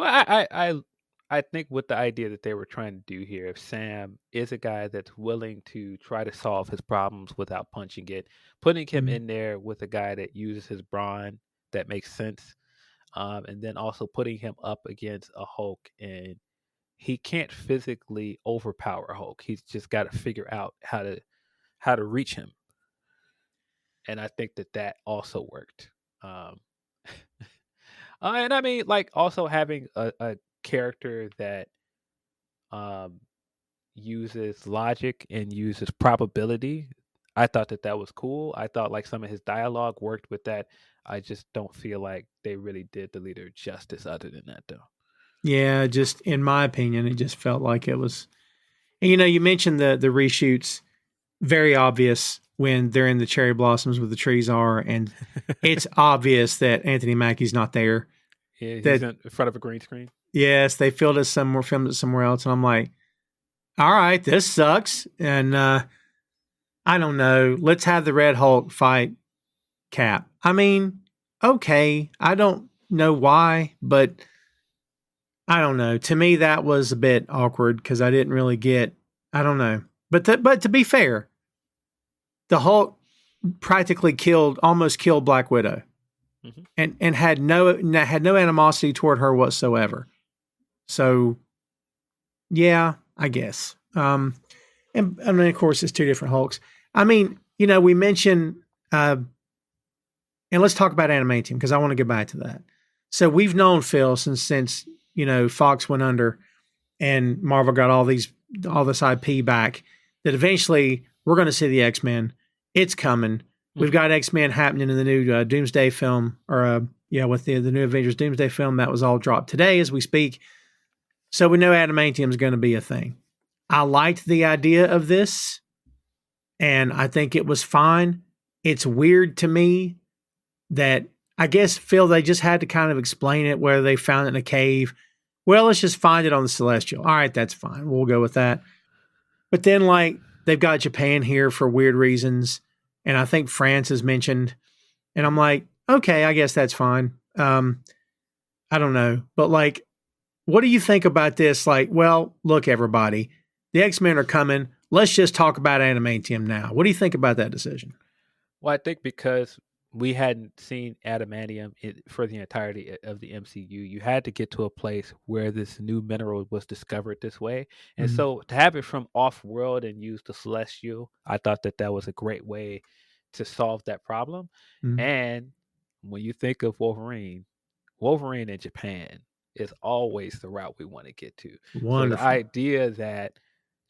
Well, I think with the idea that they were trying to do here, if Sam is a guy that's willing to try to solve his problems without punching it, putting him Mhm. in there with a guy that uses his brawn, that makes sense. And then also putting him up against a Hulk, and he can't physically overpower Hulk. He's just got to figure out how to reach him, and I think that that also worked. Um, and I mean, like also having a character that um uses logic and uses probability. I thought that that was cool. I thought like some of his dialogue worked with that. I just don't feel like they really did the leader justice other than that, though. Yeah, just in my opinion, it just felt like it was. And, you know, you mentioned the reshoots. Very obvious when they're in the cherry blossoms where the trees are, and it's obvious that Anthony Mackie's not there. Yeah, he's That in front of a green screen. yes, they filmed it somewhere else, and I'm like, all right, this sucks. And I don't know. Let's have the Red Hulk fight Cap. I mean, okay, I don't know why, but I don't know. To me, that was a bit awkward because I didn't really get. I don't know, but to be fair, the Hulk practically almost killed Black Widow, Hmm. and had no animosity toward her whatsoever. So yeah, I guess. And I mean, of course, it's two different Hulks. I mean, you know, we mentioned, and let's talk about adamantium because I want to get back to that. So we've known Phil since you know Fox went under and Marvel got all this IP back. That eventually we're going to see the X-Men. It's coming. We've Hmm. got X-Men happening in the new Doomsday film, or yeah, with the new Avengers Doomsday film that was all dropped today as we speak. So we know adamantium is going to be a thing. I liked the idea of this, and I think it was fine. It's weird to me that I guess Phil they just had to kind of explain it where they found it in a cave. Well, let's just find it on the Celestial. All right, that's fine. We'll go with that. But then like they've got Japan here for weird reasons, and I think France is mentioned, and I'm like, okay, I guess that's fine. I don't know, but like, what do you think about this? Like, well, look, everybody, the X-Men are coming. Let's just talk about adamantium now. What do you think about that decision? Well, I think because we hadn't seen adamantium for the entirety of the MCU, you had to get to a place where this new mineral was discovered this way. And Mm-hmm. so to have it from off world and use the celestial, I thought that that was a great way to solve that problem. Mm-hmm. And when you think of Wolverine, Wolverine in Japan is always the route we want to get to. So the Wonderful. idea that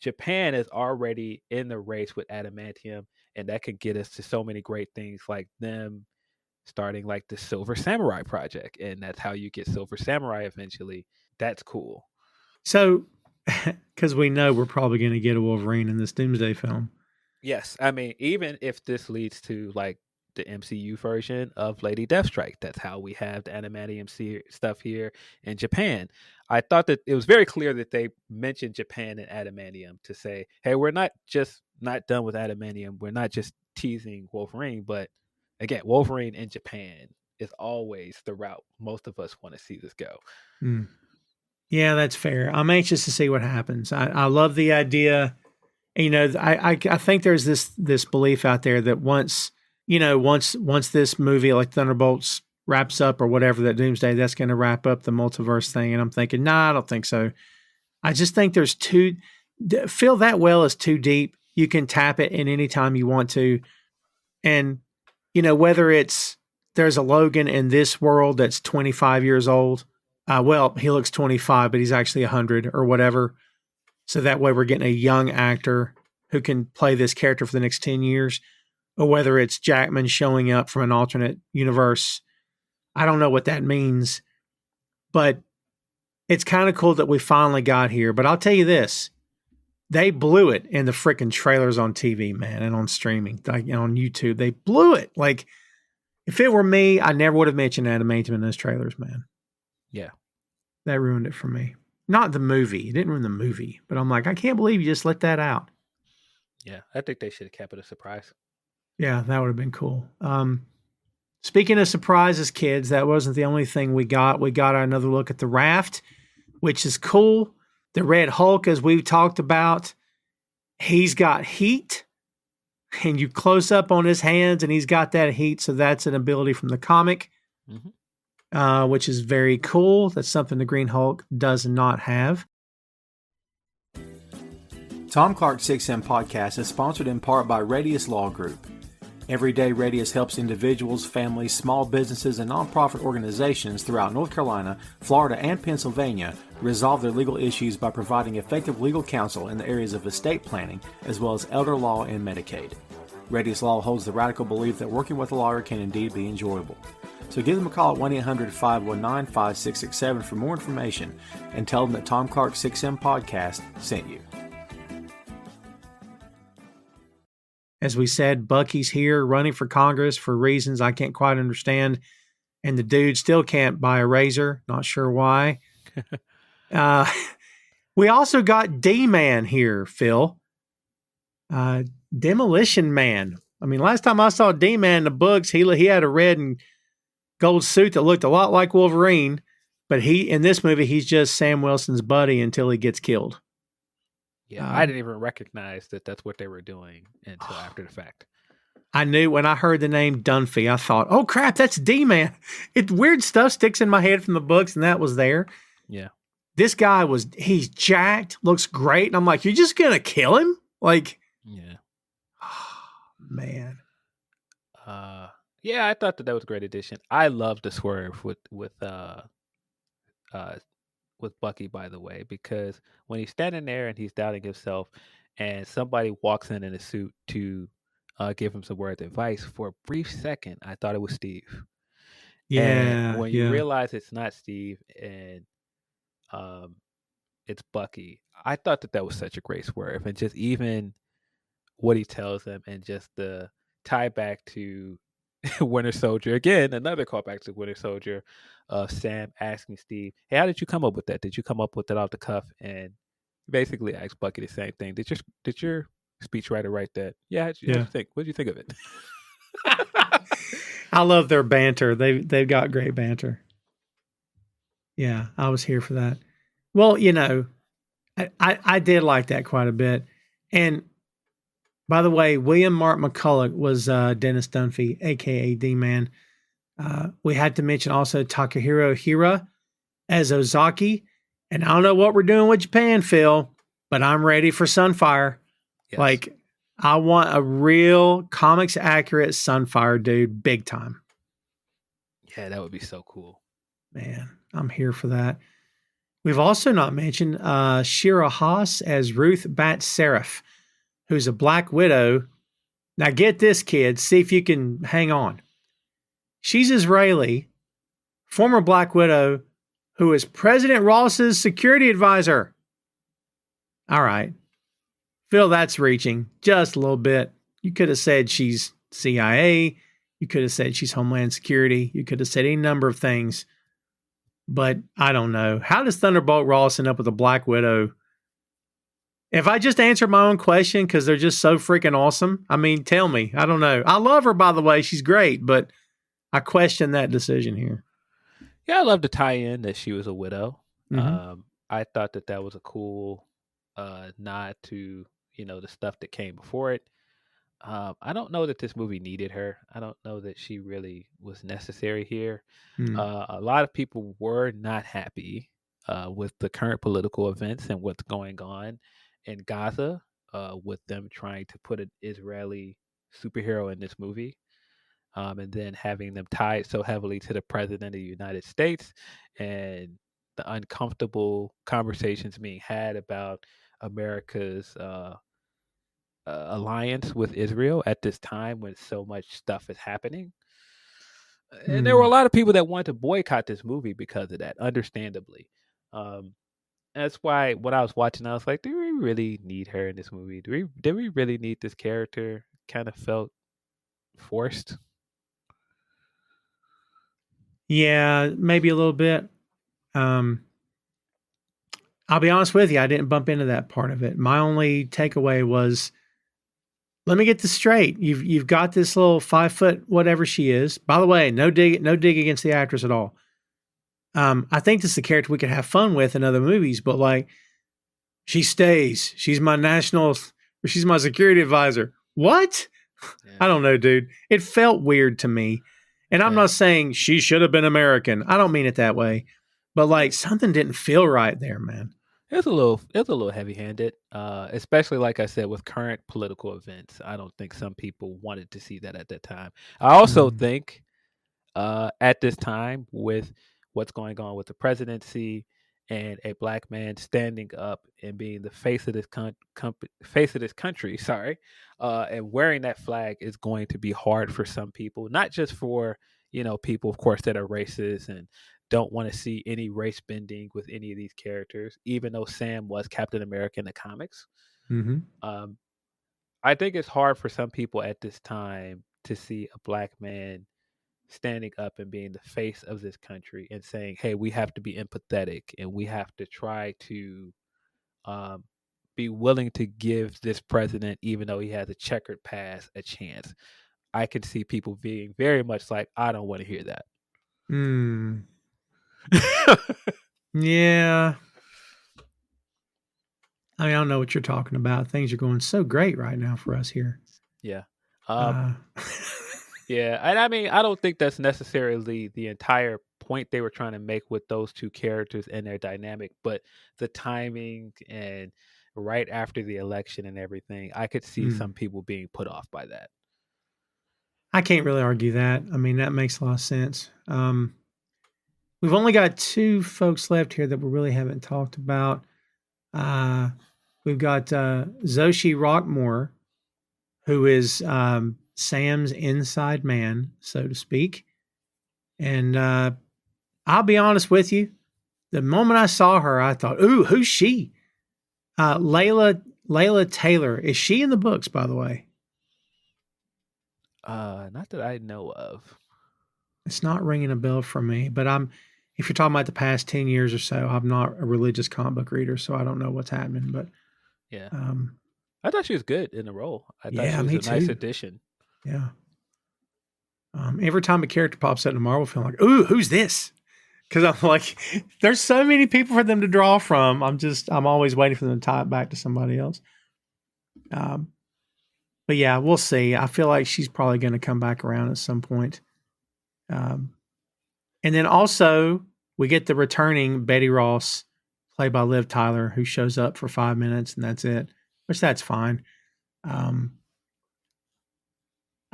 Japan is already in the race with adamantium, and that could get us to so many great things, like them starting like the Silver Samurai project, and that's how you get Silver Samurai eventually. That's cool. So, because we know we're probably going to get a Wolverine in this Doomsday film. Yes, I mean, even if this leads to like the MCU version of Lady Deathstrike, that's how we have the adamantium stuff here in Japan. I thought that it was very clear that they mentioned Japan and adamantium to say, hey, we're not just not done with adamantium. We're not just teasing Wolverine, but again, Wolverine in Japan is always the route most of us want to see this go. Mm. Yeah, that's fair. I'm anxious to see what happens. I love the idea. You know, I think there's this belief out there that once this movie like Thunderbolts wraps up or whatever, that Doomsday, that's going to wrap up the multiverse thing. And I'm thinking, nah, I don't think so. I just think there's feel that well is too deep. You can tap it in any time you want to. And, you know, whether it's there's a Logan in this world that's 25 years old. Well, he looks 25, but he's actually 100 or whatever. So that way we're getting a young actor who can play this character for the next 10 years. Or whether it's Jackman showing up from an alternate universe. I don't know what that means, but it's kind of cool that we finally got here. But I'll tell you this. They blew it in the freaking trailers on TV, man, and on streaming, like on YouTube. They blew it. Like, if it were me, I never would have mentioned adamantium in those trailers, man. Yeah. That ruined it for me. Not the movie. It didn't ruin the movie, but I'm like, I can't believe you just let that out. Yeah. I think they should have kept it a surprise. Yeah, that would have been cool. Speaking of surprises, kids, that wasn't the only thing we got. We got another look at the raft, which is cool. The Red Hulk, as we've talked about, he's got heat, and you close up on his hands, and he's got that heat. So that's an ability from the comic, which is very cool. That's something the Green Hulk does not have. Tom Clark's 6M podcast is sponsored in part by Radius Law Group. Every day, Radius helps individuals, families, small businesses, and nonprofit organizations throughout North Carolina, Florida, and Pennsylvania resolve their legal issues by providing effective legal counsel in the areas of estate planning, as well as elder law and Medicaid. Radius Law holds the radical belief that working with a lawyer can indeed be enjoyable. So give them a call at 1-800-519-5667 for more information and tell them that Tom Clark's 6M podcast sent you. As we said, Bucky's here running for Congress for reasons I can't quite understand. And the dude still can't buy a razor. Not sure why. We also got D-Man here, Phil. Demolition Man. I mean, last time I saw D-Man in the books, he had a red and gold suit that looked a lot like Wolverine. But in this movie, he's just Sam Wilson's buddy until he gets killed. Yeah, I didn't even recognize that that's what they were doing until after the fact. I knew when I heard the name Dunphy, I thought, oh crap, that's D-Man. Weird stuff sticks in my head from the books, and that was there. Yeah. This guy he's jacked, looks great. And I'm like, you're just going to kill him? Like, yeah. Oh, man. Yeah, I thought that was a great addition. I love the swerve with Bucky, by the way, because when he's standing there and he's doubting himself and somebody walks in a suit to give him some words of advice, for a brief second, I thought it was Steve. Yeah. And when you realize it's not Steve and it's Bucky, I thought that was such a great swerve. And just even what he tells him and just the tie back to Winter Soldier. Again, another callback to Winter Soldier. Sam asking Steve, hey, how did you come up with that? Did you come up with that off the cuff? And basically asked Bucky the same thing. Did your speechwriter write that? Yeah. What did you think of it? I love their banter. They've got great banter. Yeah, I was here for that. Well, I did like that quite a bit. And by the way, William Mark McCulloch was Dennis Dunphy, a.k.a. D-Man. We had to mention also Takahiro Hira as Ozaki. And I don't know what we're doing with Japan, Phil, but I'm ready for Sunfire. Yes. Like, I want a real comics-accurate Sunfire dude, big time. Yeah, that would be so cool. Man, I'm here for that. We've also not mentioned Shira Haas as Ruth Bat Seraph, who's a Black Widow. Now get this, kids. See if you can hang on. She's Israeli, former Black Widow, who is President Ross's security advisor. All right. Phil, that's reaching just a little bit. You could have said she's CIA. You could have said she's Homeland Security. You could have said any number of things. But I don't know. How does Thunderbolt Ross end up with a Black Widow? If I just answer my own question because they're just so freaking awesome, I mean, tell me. I don't know. I love her, by the way. She's great, but I question that decision here. Yeah, I love the tie-in that she was a widow. Mm-hmm. I thought that was a cool nod to, the stuff that came before it. I don't know that this movie needed her. I don't know that she really was necessary here. A lot of people were not happy with the current political events and what's going on in Gaza, with them trying to put an Israeli superhero in this movie, and then having them tied so heavily to the president of the United States, and the uncomfortable conversations being had about America's alliance with Israel at this time when so much stuff is happening. And there were a lot of people that wanted to boycott this movie because of that, understandably. That's why when I was watching, I was like, do we really need her in this movie? Did we really need this character? Kind of felt forced. Yeah, maybe a little bit. I'll be honest with you, I didn't bump into that part of it. My only takeaway was let me get this straight. You've got this little 5 foot whatever she is. By the way, no dig against the actress at all. I think this is a character we could have fun with in other movies, but like she stays. She's my she's my security advisor. What? Yeah. I don't know, dude. It felt weird to me. And I'm Yeah. not saying she should have been American. I don't mean it that way. But like something didn't feel right there, man. It's a little heavy-handed, especially like I said with current political events. I don't think some people wanted to see that at that time. I also think at this time with what's going on with the presidency and a black man standing up and being the face of this face of this country, sorry, and wearing that flag is going to be hard for some people, not just for people, of course, that are racist and don't want to see any race bending with any of these characters, even though Sam was Captain America in the comics. Mm-hmm. Um, I think it's hard for some people at this time to see a black man standing up and being the face of this country and saying, "Hey, we have to be empathetic and we have to try to um, be willing to give this president, even though he has a checkered past, a chance." I can see people being very much like, "I don't want to hear that." Mm. Yeah. I mean, I don't know what you're talking about. Things are going so great right now for us here. Yeah. Uh, Yeah, and I mean, I don't think that's necessarily the entire point they were trying to make with those two characters and their dynamic, but the timing and right after the election and everything, I could see some people being put off by that. I can't really argue that. I mean, that makes a lot of sense. We've only got two folks left here that we really haven't talked about. We've got Zoshi Rockmore, who is Sam's inside man, so to speak. And I'll be honest with you. The moment I saw her, I thought, ooh, who's she? Layla Taylor. Is she in the books, by the way? Not that I know of. It's not ringing a bell for me, but if you're talking about the past 10 years or so, I'm not a religious comic book reader, so I don't know what's happening, but Yeah. I thought she was good in the role. I thought yeah, she me was a nice too. addition. Yeah. Every time a character pops up in a Marvel film, I'm like, ooh, who's this? Because I'm like, there's so many people for them to draw from. I'm always waiting for them to tie it back to somebody else. But yeah, we'll see. I feel like she's probably going to come back around at some point. And then also we get the returning Betty Ross, played by Liv Tyler, who shows up for 5 minutes and that's it, which that's fine. I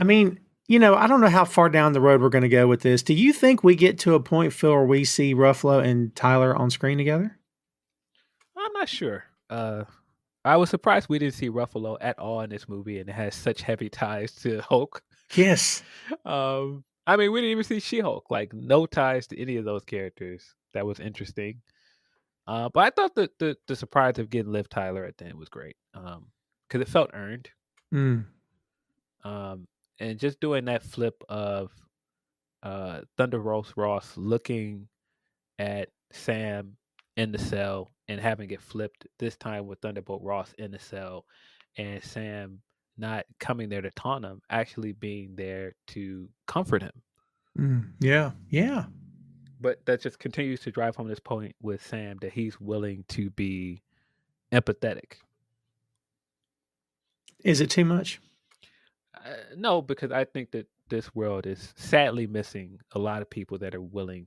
mean, I don't know how far down the road we're going to go with this. Do you think we get to a point, Phil, where we see Ruffalo and Tyler on screen together? I'm not sure. I was surprised we didn't see Ruffalo at all in this movie, and it has such heavy ties to Hulk. Yes. I mean, we didn't even see She-Hulk, like no ties to any of those characters. That was interesting. But I thought the surprise of getting Liv Tyler at the end was great. Because it felt earned. Mm. And just doing that flip of Thunder Ross looking at Sam in the cell and having it flipped this time with Thunderbolt Ross in the cell and Sam not coming there to taunt him, actually being there to comfort him. Mm. Yeah. Yeah. But that just continues to drive home this point with Sam that he's willing to be empathetic. Is it too much? No, because I think that this world is sadly missing a lot of people that are willing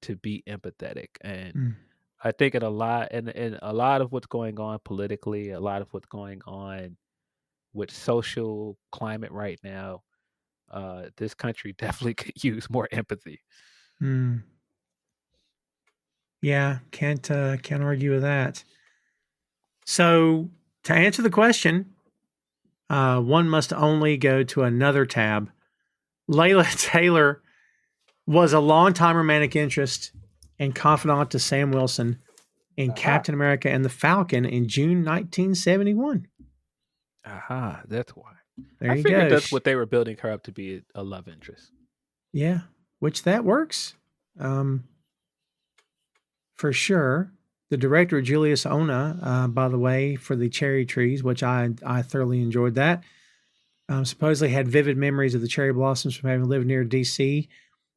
to be empathetic, and I think in a lot of what's going on politically, a lot of what's going on with social climate right now, this country definitely could use more empathy. Mm. Yeah, can't argue with that. So to answer the question, one must only go to another tab. Layla Taylor was a longtime romantic interest and confidant to Sam Wilson in Captain America and the Falcon in June 1971. Aha, that's why. There I you figured go. that's what they were building her up to be, a love interest. Yeah, which that works. For sure. The director, Julius Ona, by the way, for the Cherry Trees, which I thoroughly enjoyed that. Supposedly had vivid memories of the cherry blossoms from having lived near D.C.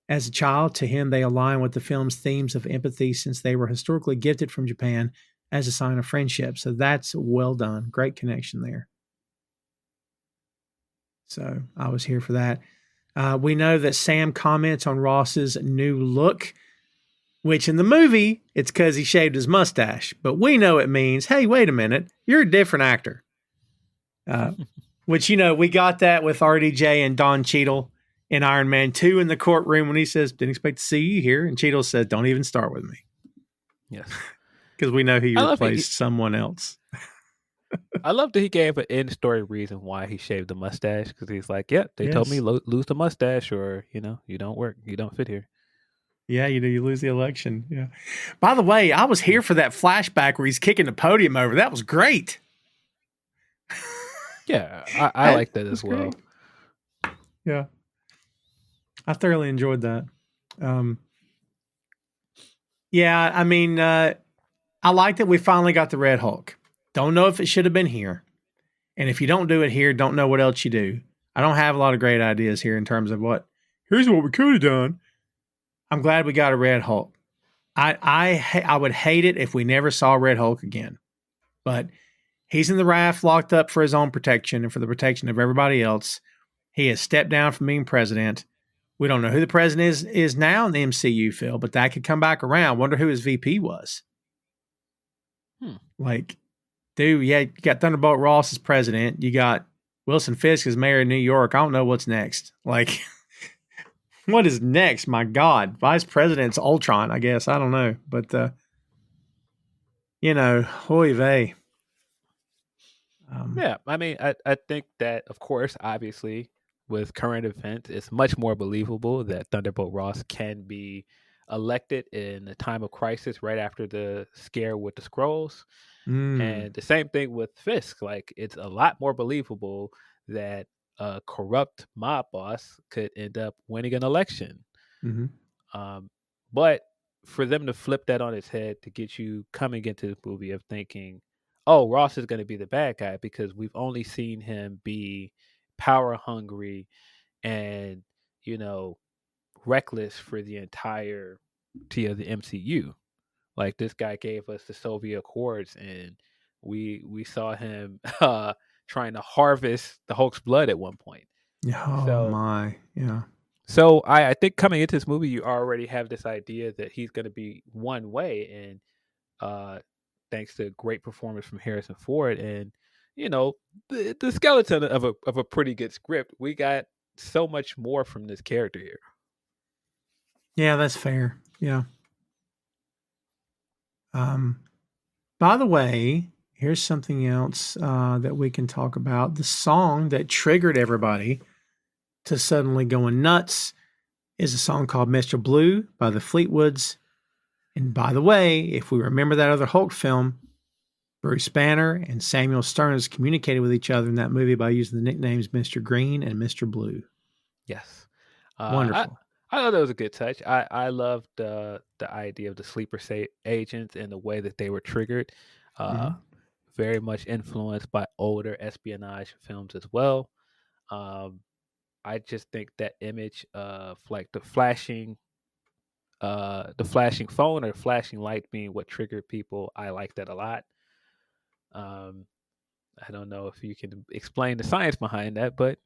as a child. To him, they align with the film's themes of empathy since they were historically gifted from Japan as a sign of friendship. So that's well done. Great connection there. So I was here for that. We know that Sam comments on Ross's new look, which in the movie, it's because he shaved his mustache. But we know it means, hey, wait a minute, you're a different actor. Which, we got that with RDJ and Don Cheadle in Iron Man 2 in the courtroom when he says, didn't expect to see you here. And Cheadle says, don't even start with me. Yes. Because we know he replaced someone else. I love that he gave an end story reason why he shaved the mustache. Because he's like, they told me lose the mustache or, you don't work. You don't fit here. Yeah, you lose the election. Yeah. By the way, I was here for that flashback where he's kicking the podium over. That was great. Yeah, I like that as well. Great. Yeah. I thoroughly enjoyed that. Yeah, I mean, I like that we finally got the Red Hulk. Don't know if it should have been here. And if you don't do it here, don't know what else you do. I don't have a lot of great ideas here in terms of here's what we could have done. I'm glad we got a Red Hulk. I would hate it if we never saw Red Hulk again. But he's in the raft, locked up for his own protection and for the protection of everybody else. He has stepped down from being president. We don't know who the president is now in the MCU, Phil, but that could come back around. Wonder who his VP was. Dude, yeah, you got Thunderbolt Ross as president. You got Wilson Fisk as mayor of New York. I don't know what's next. What is next? My God. Vice President's Ultron, I guess. I don't know. But, oy vey. Yeah, I mean, I think that, of course, obviously, with current events, it's much more believable that Thunderbolt Ross can be elected in a time of crisis right after the scare with the Skrulls. And the same thing with Fisk. It's a lot more believable that a corrupt mob boss could end up winning an election. Mm-hmm. But for them to flip that on its head to get you coming into the movie of thinking, oh, Ross is going to be the bad guy because we've only seen him be power hungry and, reckless for the entirety of the MCU. This guy gave us the Soviet Accords and we saw him trying to harvest the Hulk's blood at one point. My. Yeah. So I think coming into this movie, you already have this idea that he's going to be one way, and thanks to great performance from Harrison Ford and the skeleton of a pretty good script, we got so much more from this character here. Yeah, that's fair. Yeah. By the way, here's something else that we can talk about. The song that triggered everybody to suddenly going nuts is a song called Mr. Blue by the Fleetwoods. And by the way, if we remember that other Hulk film, Bruce Banner and Samuel Stearns communicated with each other in that movie by using the nicknames Mr. Green and Mr. Blue. Yes. Wonderful. I thought that was a good touch. I loved the idea of the sleeper agents and the way that they were triggered. Very much influenced by older espionage films as well. I just think that image of the flashing phone or flashing light being what triggered people, I like that a lot. I don't know if you can explain the science behind that, but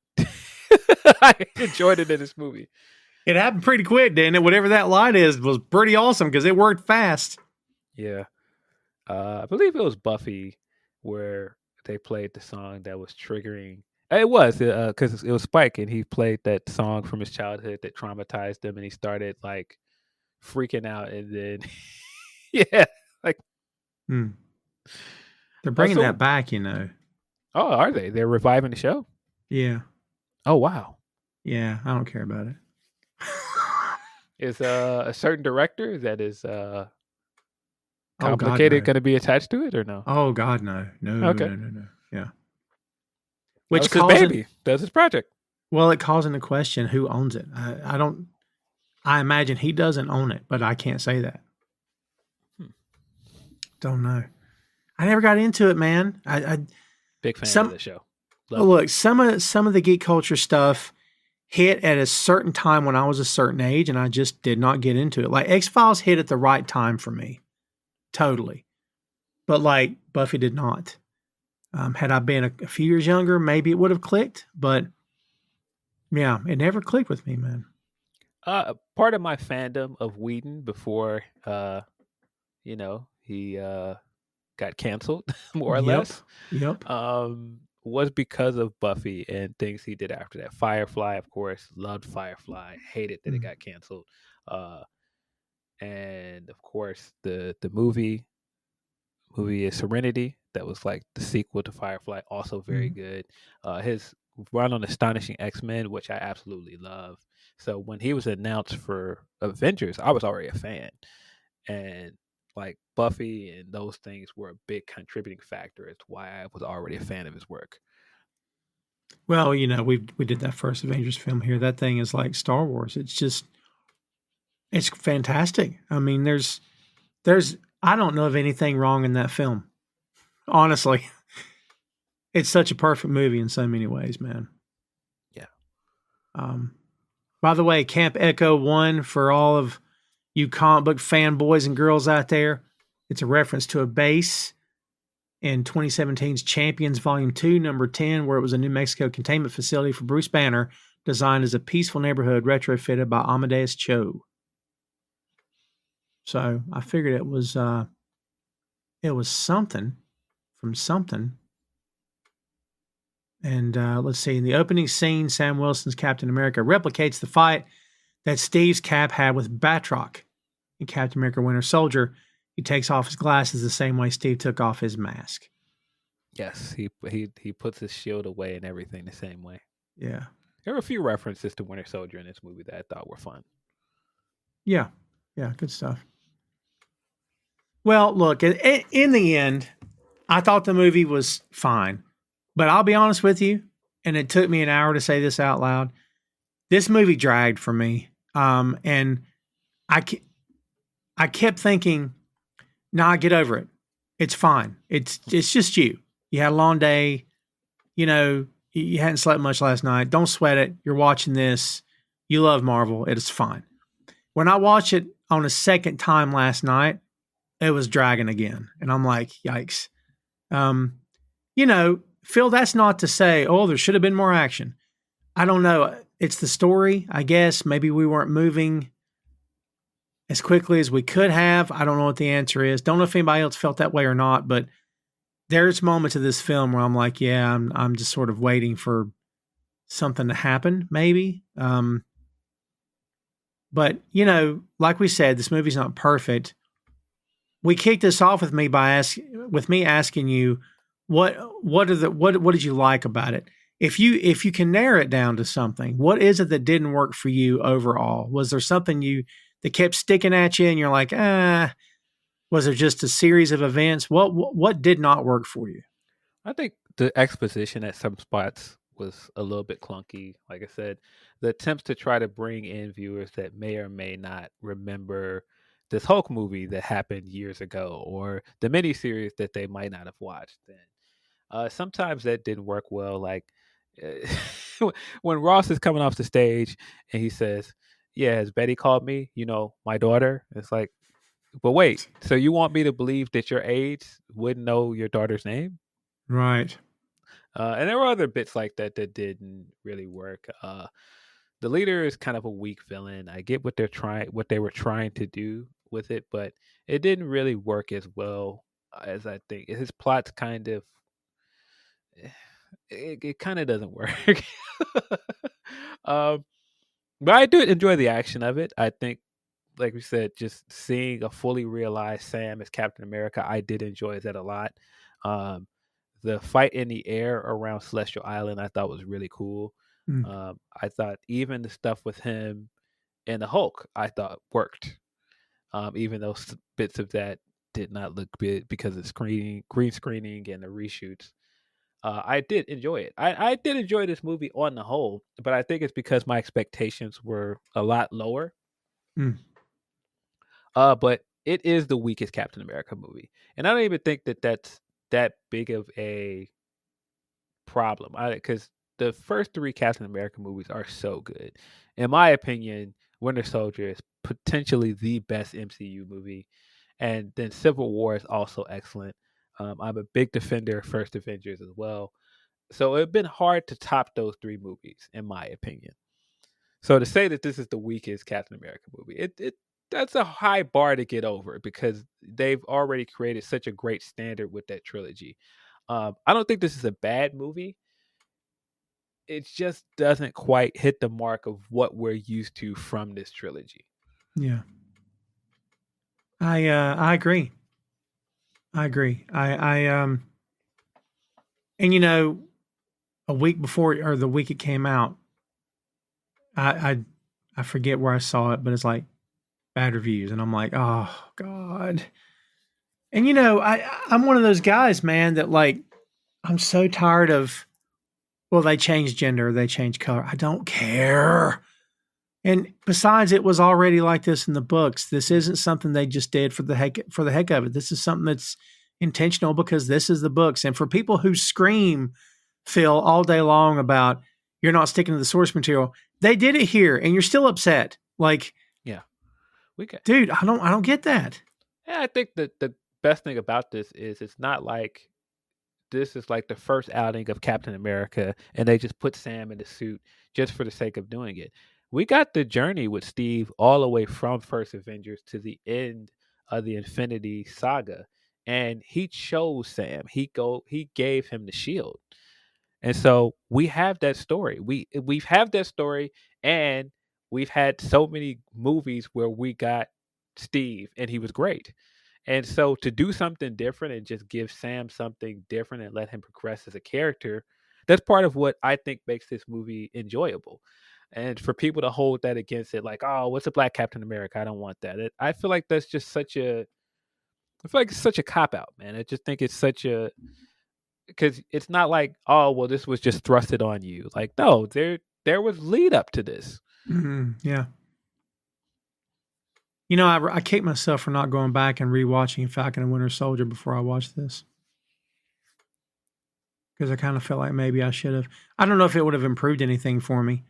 I enjoyed it in this movie. It happened pretty quick, didn't it? Whatever that light was pretty awesome because it worked fast. Yeah. I believe it was Buffy where they played the song that was triggering. It was because it was Spike and he played that song from his childhood that traumatized him and he started freaking out and then yeah. They're bringing that back, Oh, are they? They're reviving the show? Yeah. Oh, wow. Yeah, I don't care about it. Is a certain director that is complicated going to be attached to it or no? Oh God, no. Okay. No. Yeah. Which calls his baby. Does his project. Well, it calls into question who owns it. I imagine he doesn't own it, but I can't say that. Don't know. I never got into it, man. Big fan of the show. Love. Look, some of the geek culture stuff hit at a certain time when I was a certain age, and I just did not get into it. Like X-Files hit at the right time for me, totally. But like Buffy did not. Had I been a few years younger, maybe it would have clicked. But yeah, it never clicked with me, man. Part of my fandom of Whedon before, he got canceled, more or Yep, less, yep. was because of Buffy and things he did after that. Firefly, of course, loved Firefly, hated that it Mm. got canceled. Uh, and of course, the movie is Serenity. That was like the sequel to Firefly, also very Mm. good. His run on Astonishing X-Men, which I absolutely love. So when he was announced for Avengers, I was already a fan. And like Buffy and those things were a big contributing factor as to why I was already a fan of his work. Well, we did that first Avengers film here. That thing is like Star Wars. It's fantastic. I mean, there's I don't know of anything wrong in that film. Honestly, it's such a perfect movie in so many ways, man. Yeah. Um, by the way, Camp Echo 1 for all of you comic book fanboys and girls out there, it's a reference to a base in 2017's Champions Volume 2, Number 10, where it was a New Mexico containment facility for Bruce Banner, designed as a peaceful neighborhood retrofitted by Amadeus Cho. So I figured it was something from something. And let's see, in the opening scene, Sam Wilson's Captain America replicates the fight that Steve's Cap had with Batroc in Captain America Winter Soldier. He takes off his glasses the same way Steve took off his mask. Yes, he puts his shield away and everything the same way. Yeah. There were a few references to Winter Soldier in this movie that I thought were fun. Yeah. Yeah, good stuff. Well, look, in the end, I thought the movie was fine. But I'll be honest with you, and it took me an hour to say this out loud. This movie dragged for me. And I kept thinking, nah, get over it. It's fine. It's just you. You had a long day. You hadn't slept much last night. Don't sweat it. You're watching this. You love Marvel. It is fine. When I watched it on a second time last night, it was dragging again. And I'm like, yikes. Phil, that's not to say, oh, there should have been more action. I don't know. It's the story, I guess. Maybe we weren't moving as quickly as we could have. I don't know what the answer is. Don't know if anybody else felt that way or not, but there's moments of this film where I'm like, yeah, I'm just sort of waiting for something to happen, maybe. But like we said, this movie's not perfect. We kicked this off with me asking you, what did you like about it? If you can narrow it down to something, what is it that didn't work for you overall? Was there something that kept sticking at you and you're like, was there just a series of events? What did not work for you? I think the exposition at some spots was a little bit clunky. Like I said, the attempts to try to bring in viewers that may or may not remember this Hulk movie that happened years ago or the miniseries that they might not have watched. And sometimes that didn't work well. Like when Ross is coming off the stage and he says, "Yeah, has Betty called me? My daughter." It's like, but wait, so you want me to believe that your aides wouldn't know your daughter's name? Right. And there were other bits like that that didn't really work. The leader is kind of a weak villain. I get what they were trying to do with it, but it didn't really work as well as I think. His plot's kind of it kind of doesn't work. um, but I do enjoy the action of it. I think, like we said, just seeing a fully realized Sam as Captain America, I did enjoy that a lot. Um, the fight in the air around Celestial Island, I thought was really cool. Mm. I thought even the stuff with him and the Hulk, I thought worked. Even though bits of that did not look good because of green screening, and the reshoots. I did enjoy it. I did enjoy this movie on the whole, but I think it's because my expectations were a lot lower. Mm. But it is the weakest Captain America movie, and I don't even think that that's that big of a problem. Because the first three Captain America movies are so good. In my opinion, Winter Soldier is potentially the best MCU movie, and then Civil War is also excellent. I'm a big defender of First Avengers as well. So it's been hard to top those three movies, in my opinion. So to say that this is the weakest Captain America movie, it that's a high bar to get over because they've already created such a great standard with that trilogy. I don't think this is a bad movie. It just doesn't quite hit the mark of what we're used to from this trilogy. Yeah. I agree. I agree. And a week before or the week it came out, I I forget where I saw it, but it's like bad reviews, and I'm like, oh God. And I'm one of those guys, man, that like I'm so tired of. Well, they changed gender, they changed color. I don't care. And besides, it was already like this in the books. This isn't something they just did for the heck of it. This is something that's intentional because this is the books. And for people who scream, Phil, all day long about you're not sticking to the source material, they did it here, and you're still upset. Like, Yeah, we can. dude, I don't get that. Yeah, I think that the best thing about this is it's not like this is like the first outing of Captain America and they just put Sam in the suit just for the sake of doing it. We got the journey with Steve all the way from First Avengers to the end of the Infinity Saga. And he chose Sam. He gave him the shield. And so we have that story. We've have that story, and we've had so many movies where we got Steve and he was great. And so to do something different and just give Sam something different and let him progress as a character, that's part of what I think makes this movie enjoyable. And for people to hold that against it, like, oh, what's a black Captain America? I don't want that. I feel like that's just I feel like it's such a cop out, man. I just think it's such a, because it's not like, oh, well, this was just thrusted on you. Like, no, there was lead up to this. Yeah. I kick myself for not going back and rewatching Falcon and Winter Soldier before I watched this. Because I kind of felt like maybe I should have. I don't know if it would have improved anything for me,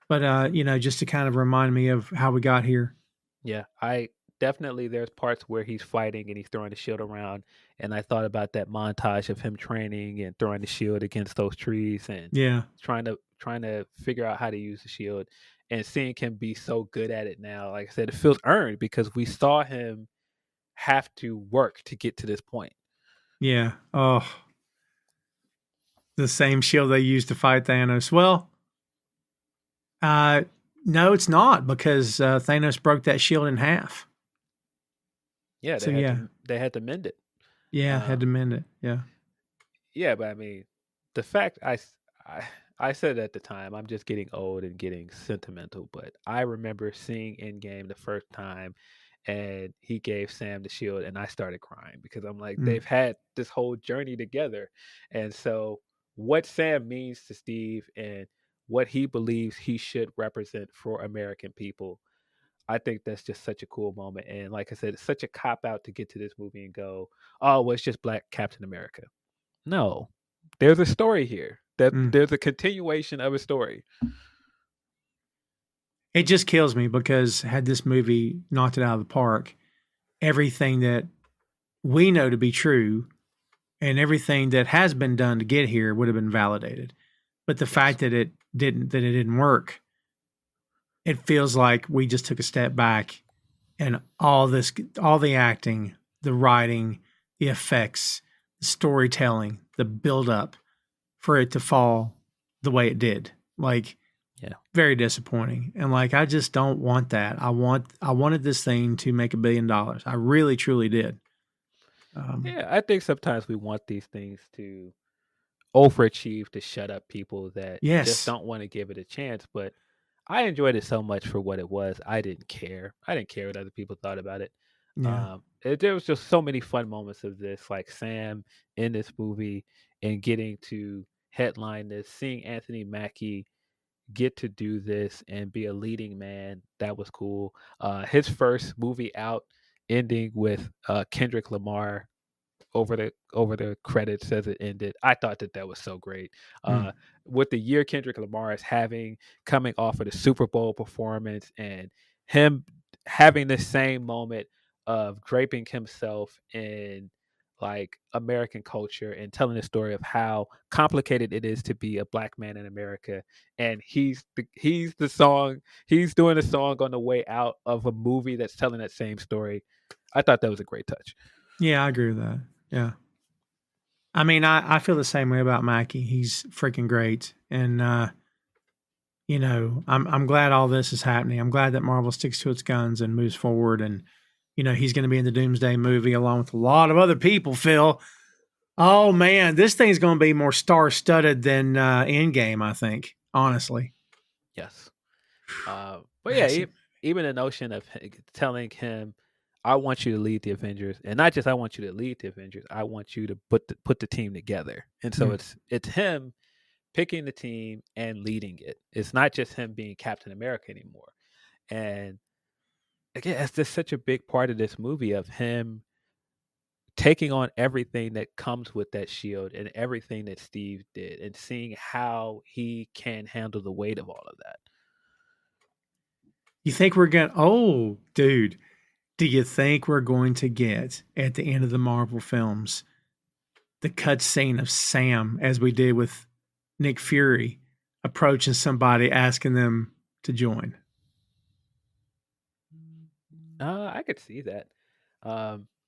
but just to kind of remind me of how we got here. Yeah, I definitely there's parts where he's fighting and he's throwing the shield around, and I thought about that montage of him training and throwing the shield against those trees and Yeah. trying to figure out how to use the shield and seeing him be so good at it now. Like I said, it feels earned because we saw him have to work to get to this point. Yeah. Oh, the same shield they used to fight Thanos. Well, no, it's not because Thanos broke that shield in half. Yeah, So yeah, they had to mend it. yeah, had to mend it. Yeah. Yeah, but I mean, the fact I said at the time, I'm just getting old and getting sentimental, but I remember seeing Endgame the first time and he gave Sam the shield and I started crying because I'm like, Mm. they've had this whole journey together. And so what Sam means to Steve and what he believes he should represent for American people, I think that's just such a cool moment. And like I said, it's such a cop out to get to this movie and go, oh, well, it's just Black Captain America. No, there's a story here. That Mm. there's a continuation of a story. It just kills me because had this movie knocked it out of the park, everything that we know to be true and everything that has been done to get here would have been validated. But the fact that it didn't work, it feels like we just took a step back and all the acting, the writing, the effects, the storytelling, the build up for it to fall the way it did. Like, Yeah. very disappointing. And like, I just don't want that. I wanted this thing to make $1 billion. I really, truly did. Yeah, I think sometimes we want these things to overachieve to shut up people that just Yes. don't want to give it a chance. But I enjoyed it so much for what it was. I didn't care. I didn't care what other people thought about it. Yeah. There was just so many fun moments of this, like Sam in this movie and getting to headline this, seeing Anthony Mackie get to do this and be a leading man. That was cool. His first movie out ending with Kendrick Lamar over the credits as it ended. I thought that was so great. With the year Kendrick Lamar is having, coming off of the Super Bowl performance, and him having the same moment of draping himself in like American culture and telling the story of how complicated it is to be a black man in America. And he's the song, he's doing a song on the way out of a movie that's telling that same story. I thought that was a great touch. Yeah, I agree with that. Yeah. I mean, I feel the same way about Mackie. He's freaking great. And, you know, I'm glad all this is happening. I'm glad that Marvel sticks to its guns and moves forward. And, you know, he's going to be in the Doomsday movie along with a lot of other people, Phil. Oh, man, this thing's going to be more star-studded than Endgame, I think, honestly. Yes. But yeah, even the notion of telling him, I want you to lead the Avengers, and not just I want you to lead the Avengers, I want you to put the team together. And so it's him picking the team and leading it. It's not just him being Captain America anymore. And again, it's just such a big part of this movie of him taking on everything that comes with that shield and everything that Steve did, and seeing how he can handle the weight of all of that. You think we're going to, oh, dude, do you think we're going to get at the end of the Marvel films the cutscene of Sam, as we did with Nick Fury, approaching somebody, asking them to join? I could see that.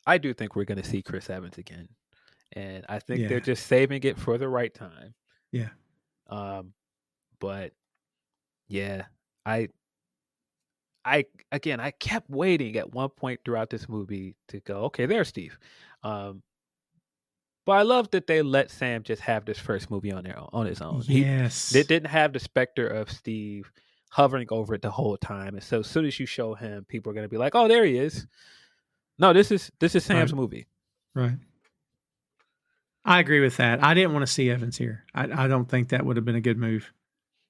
I do think we're going to see Chris Evans again, and I think they're just saving it for the right time. Yeah. But yeah, I kept waiting at one point throughout this movie to go, okay, there's Steve. But I love that they let Sam just have this first movie on his own. Yes. They didn't have the specter of Steve hovering over it the whole time. And so as soon as you show him, people are going to be like, oh, there he is. No, this is Sam's movie. Right. I agree with that. I didn't want to see Evans here. I don't think that would have been a good move.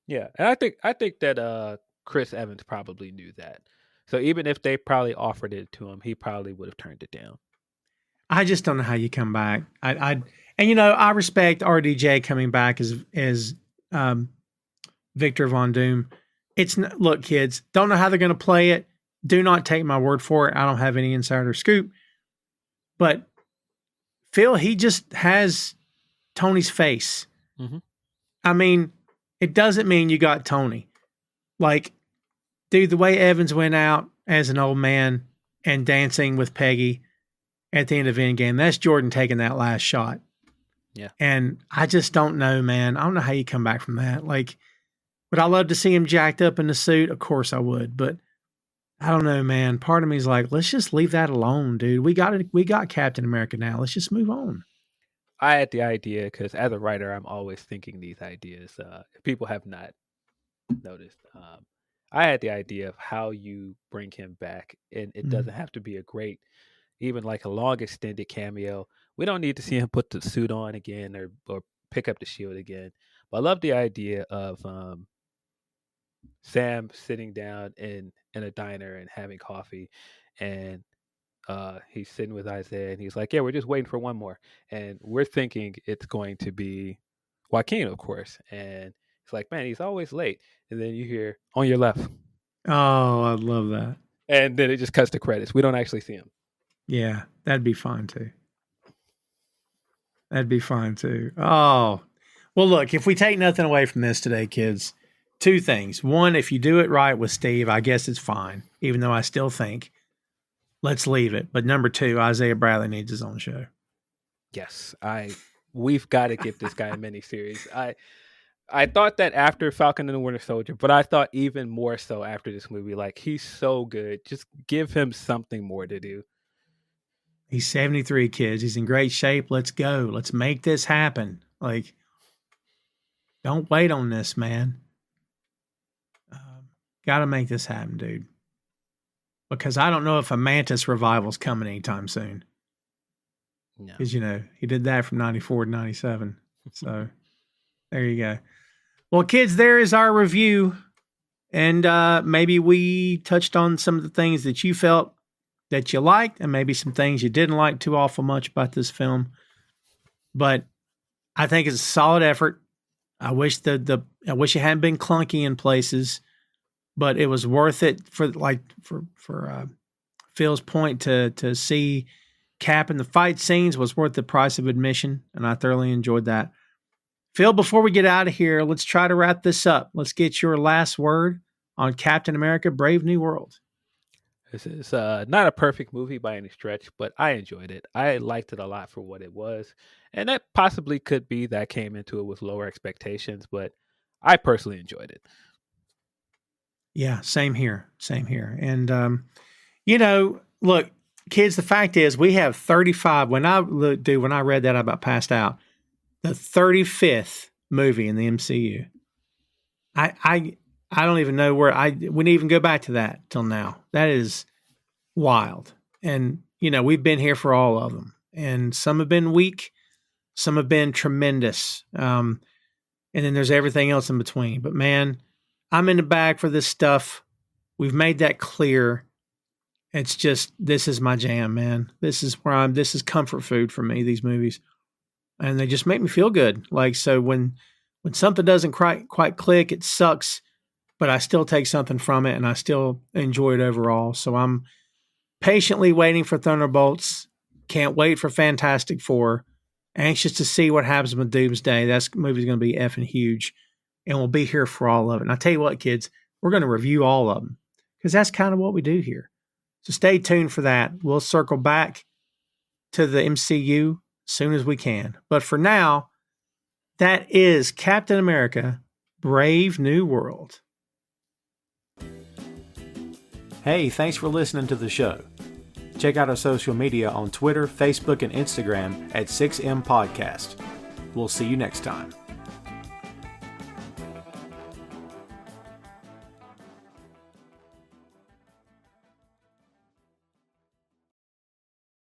Yeah. And I think that Chris Evans probably knew that. So even if they probably offered it to him, he probably would have turned it down. I just don't know how you come back. And you know, I respect RDJ coming back as Victor Von Doom. Look, kids, don't know how they're going to play it. Do not take my word for it. I don't have any insider scoop. But Phil, he just has Tony's face. Mm-hmm. I mean, it doesn't mean you got Tony. Like, dude, the way Evans went out as an old man and dancing with Peggy at the end of Endgame, that's Jordan taking that last shot. Yeah. And I just don't know, man. I don't know how you come back from that. Like, would I love to see him jacked up in the suit? Of course I would. But I don't know, man. Part of me is like, let's just leave that alone, dude. We got Captain America now. Let's just move on. I had the idea because as a writer, I'm always thinking these ideas. If people have not noticed, I had the idea of how you bring him back, and it doesn't have to be a great, even like a long extended cameo. We don't need to see him put the suit on again or pick up the shield again. But I love the idea of Sam sitting down in a diner and having coffee, and he's sitting with Isaiah, and he's like, yeah, we're just waiting for one more. And we're thinking it's going to be Joaquin, of course. And it's like, man, he's always late. And then you hear, on your left. Oh, I love that. And then it just cuts to credits. We don't actually see him. Yeah, that'd be fine too. That'd be fine too. Oh, well, look, if we take nothing away from this today, kids, two things. One, if you do it right with Steve, I guess it's fine, even though I still think let's leave it. But number two, Isaiah Bradley needs his own show. Yes, we've got to give this guy a miniseries. I thought that after Falcon and the Winter Soldier, but I thought even more so after this movie. Like, he's so good. Just give him something more to do. He's 73, kids. He's in great shape. Let's go. Let's make this happen. Like, don't wait on this, man. Got to make this happen, dude. Because I don't know if a Mantis revival's coming anytime soon. No. Because, you know, he did that from 94 to 97. So, there you go. Well, kids, there is our review. And maybe we touched on some of the things that you felt that you liked and maybe some things you didn't like too awful much about this film. But I think it's a solid effort. I wish I wish it hadn't been clunky in places, but it was worth it for Phil's point to see Cap in the fight scenes was worth the price of admission, and I thoroughly enjoyed that. Phil, before we get out of here, let's try to wrap this up. Let's get your last word on Captain America: Brave New World. This is not a perfect movie by any stretch, but I enjoyed it. I liked it a lot for what it was. And that possibly could be that I came into it with lower expectations, but I personally enjoyed it. Yeah, same here. Same here. And, look, kids, the fact is we have 35. When I read that, I about passed out. The 35th movie in the MCU. I don't even know where we didn't even go back to that till now. That is wild. And, we've been here for all of them. And some have been weak. Some have been tremendous. And then there's everything else in between. But man, I'm in the bag for this stuff. We've made that clear. It's just, this is my jam, man. This is comfort food for me, these movies. And they just make me feel good. Like, so when something doesn't quite click, it sucks, but I still take something from it and I still enjoy it overall. So I'm patiently waiting for Thunderbolts. Can't wait for Fantastic Four. Anxious to see what happens with Doomsday. That movie's going to be effing huge. And we'll be here for all of it. And I tell you what, kids, we're going to review all of them because that's kind of what we do here. So stay tuned for that. We'll circle back to the MCU as soon as we can. But for now, that is Captain America: Brave New World. Hey, thanks for listening to the show. Check out our social media on Twitter, Facebook, and Instagram at 6M Podcast. We'll see you next time.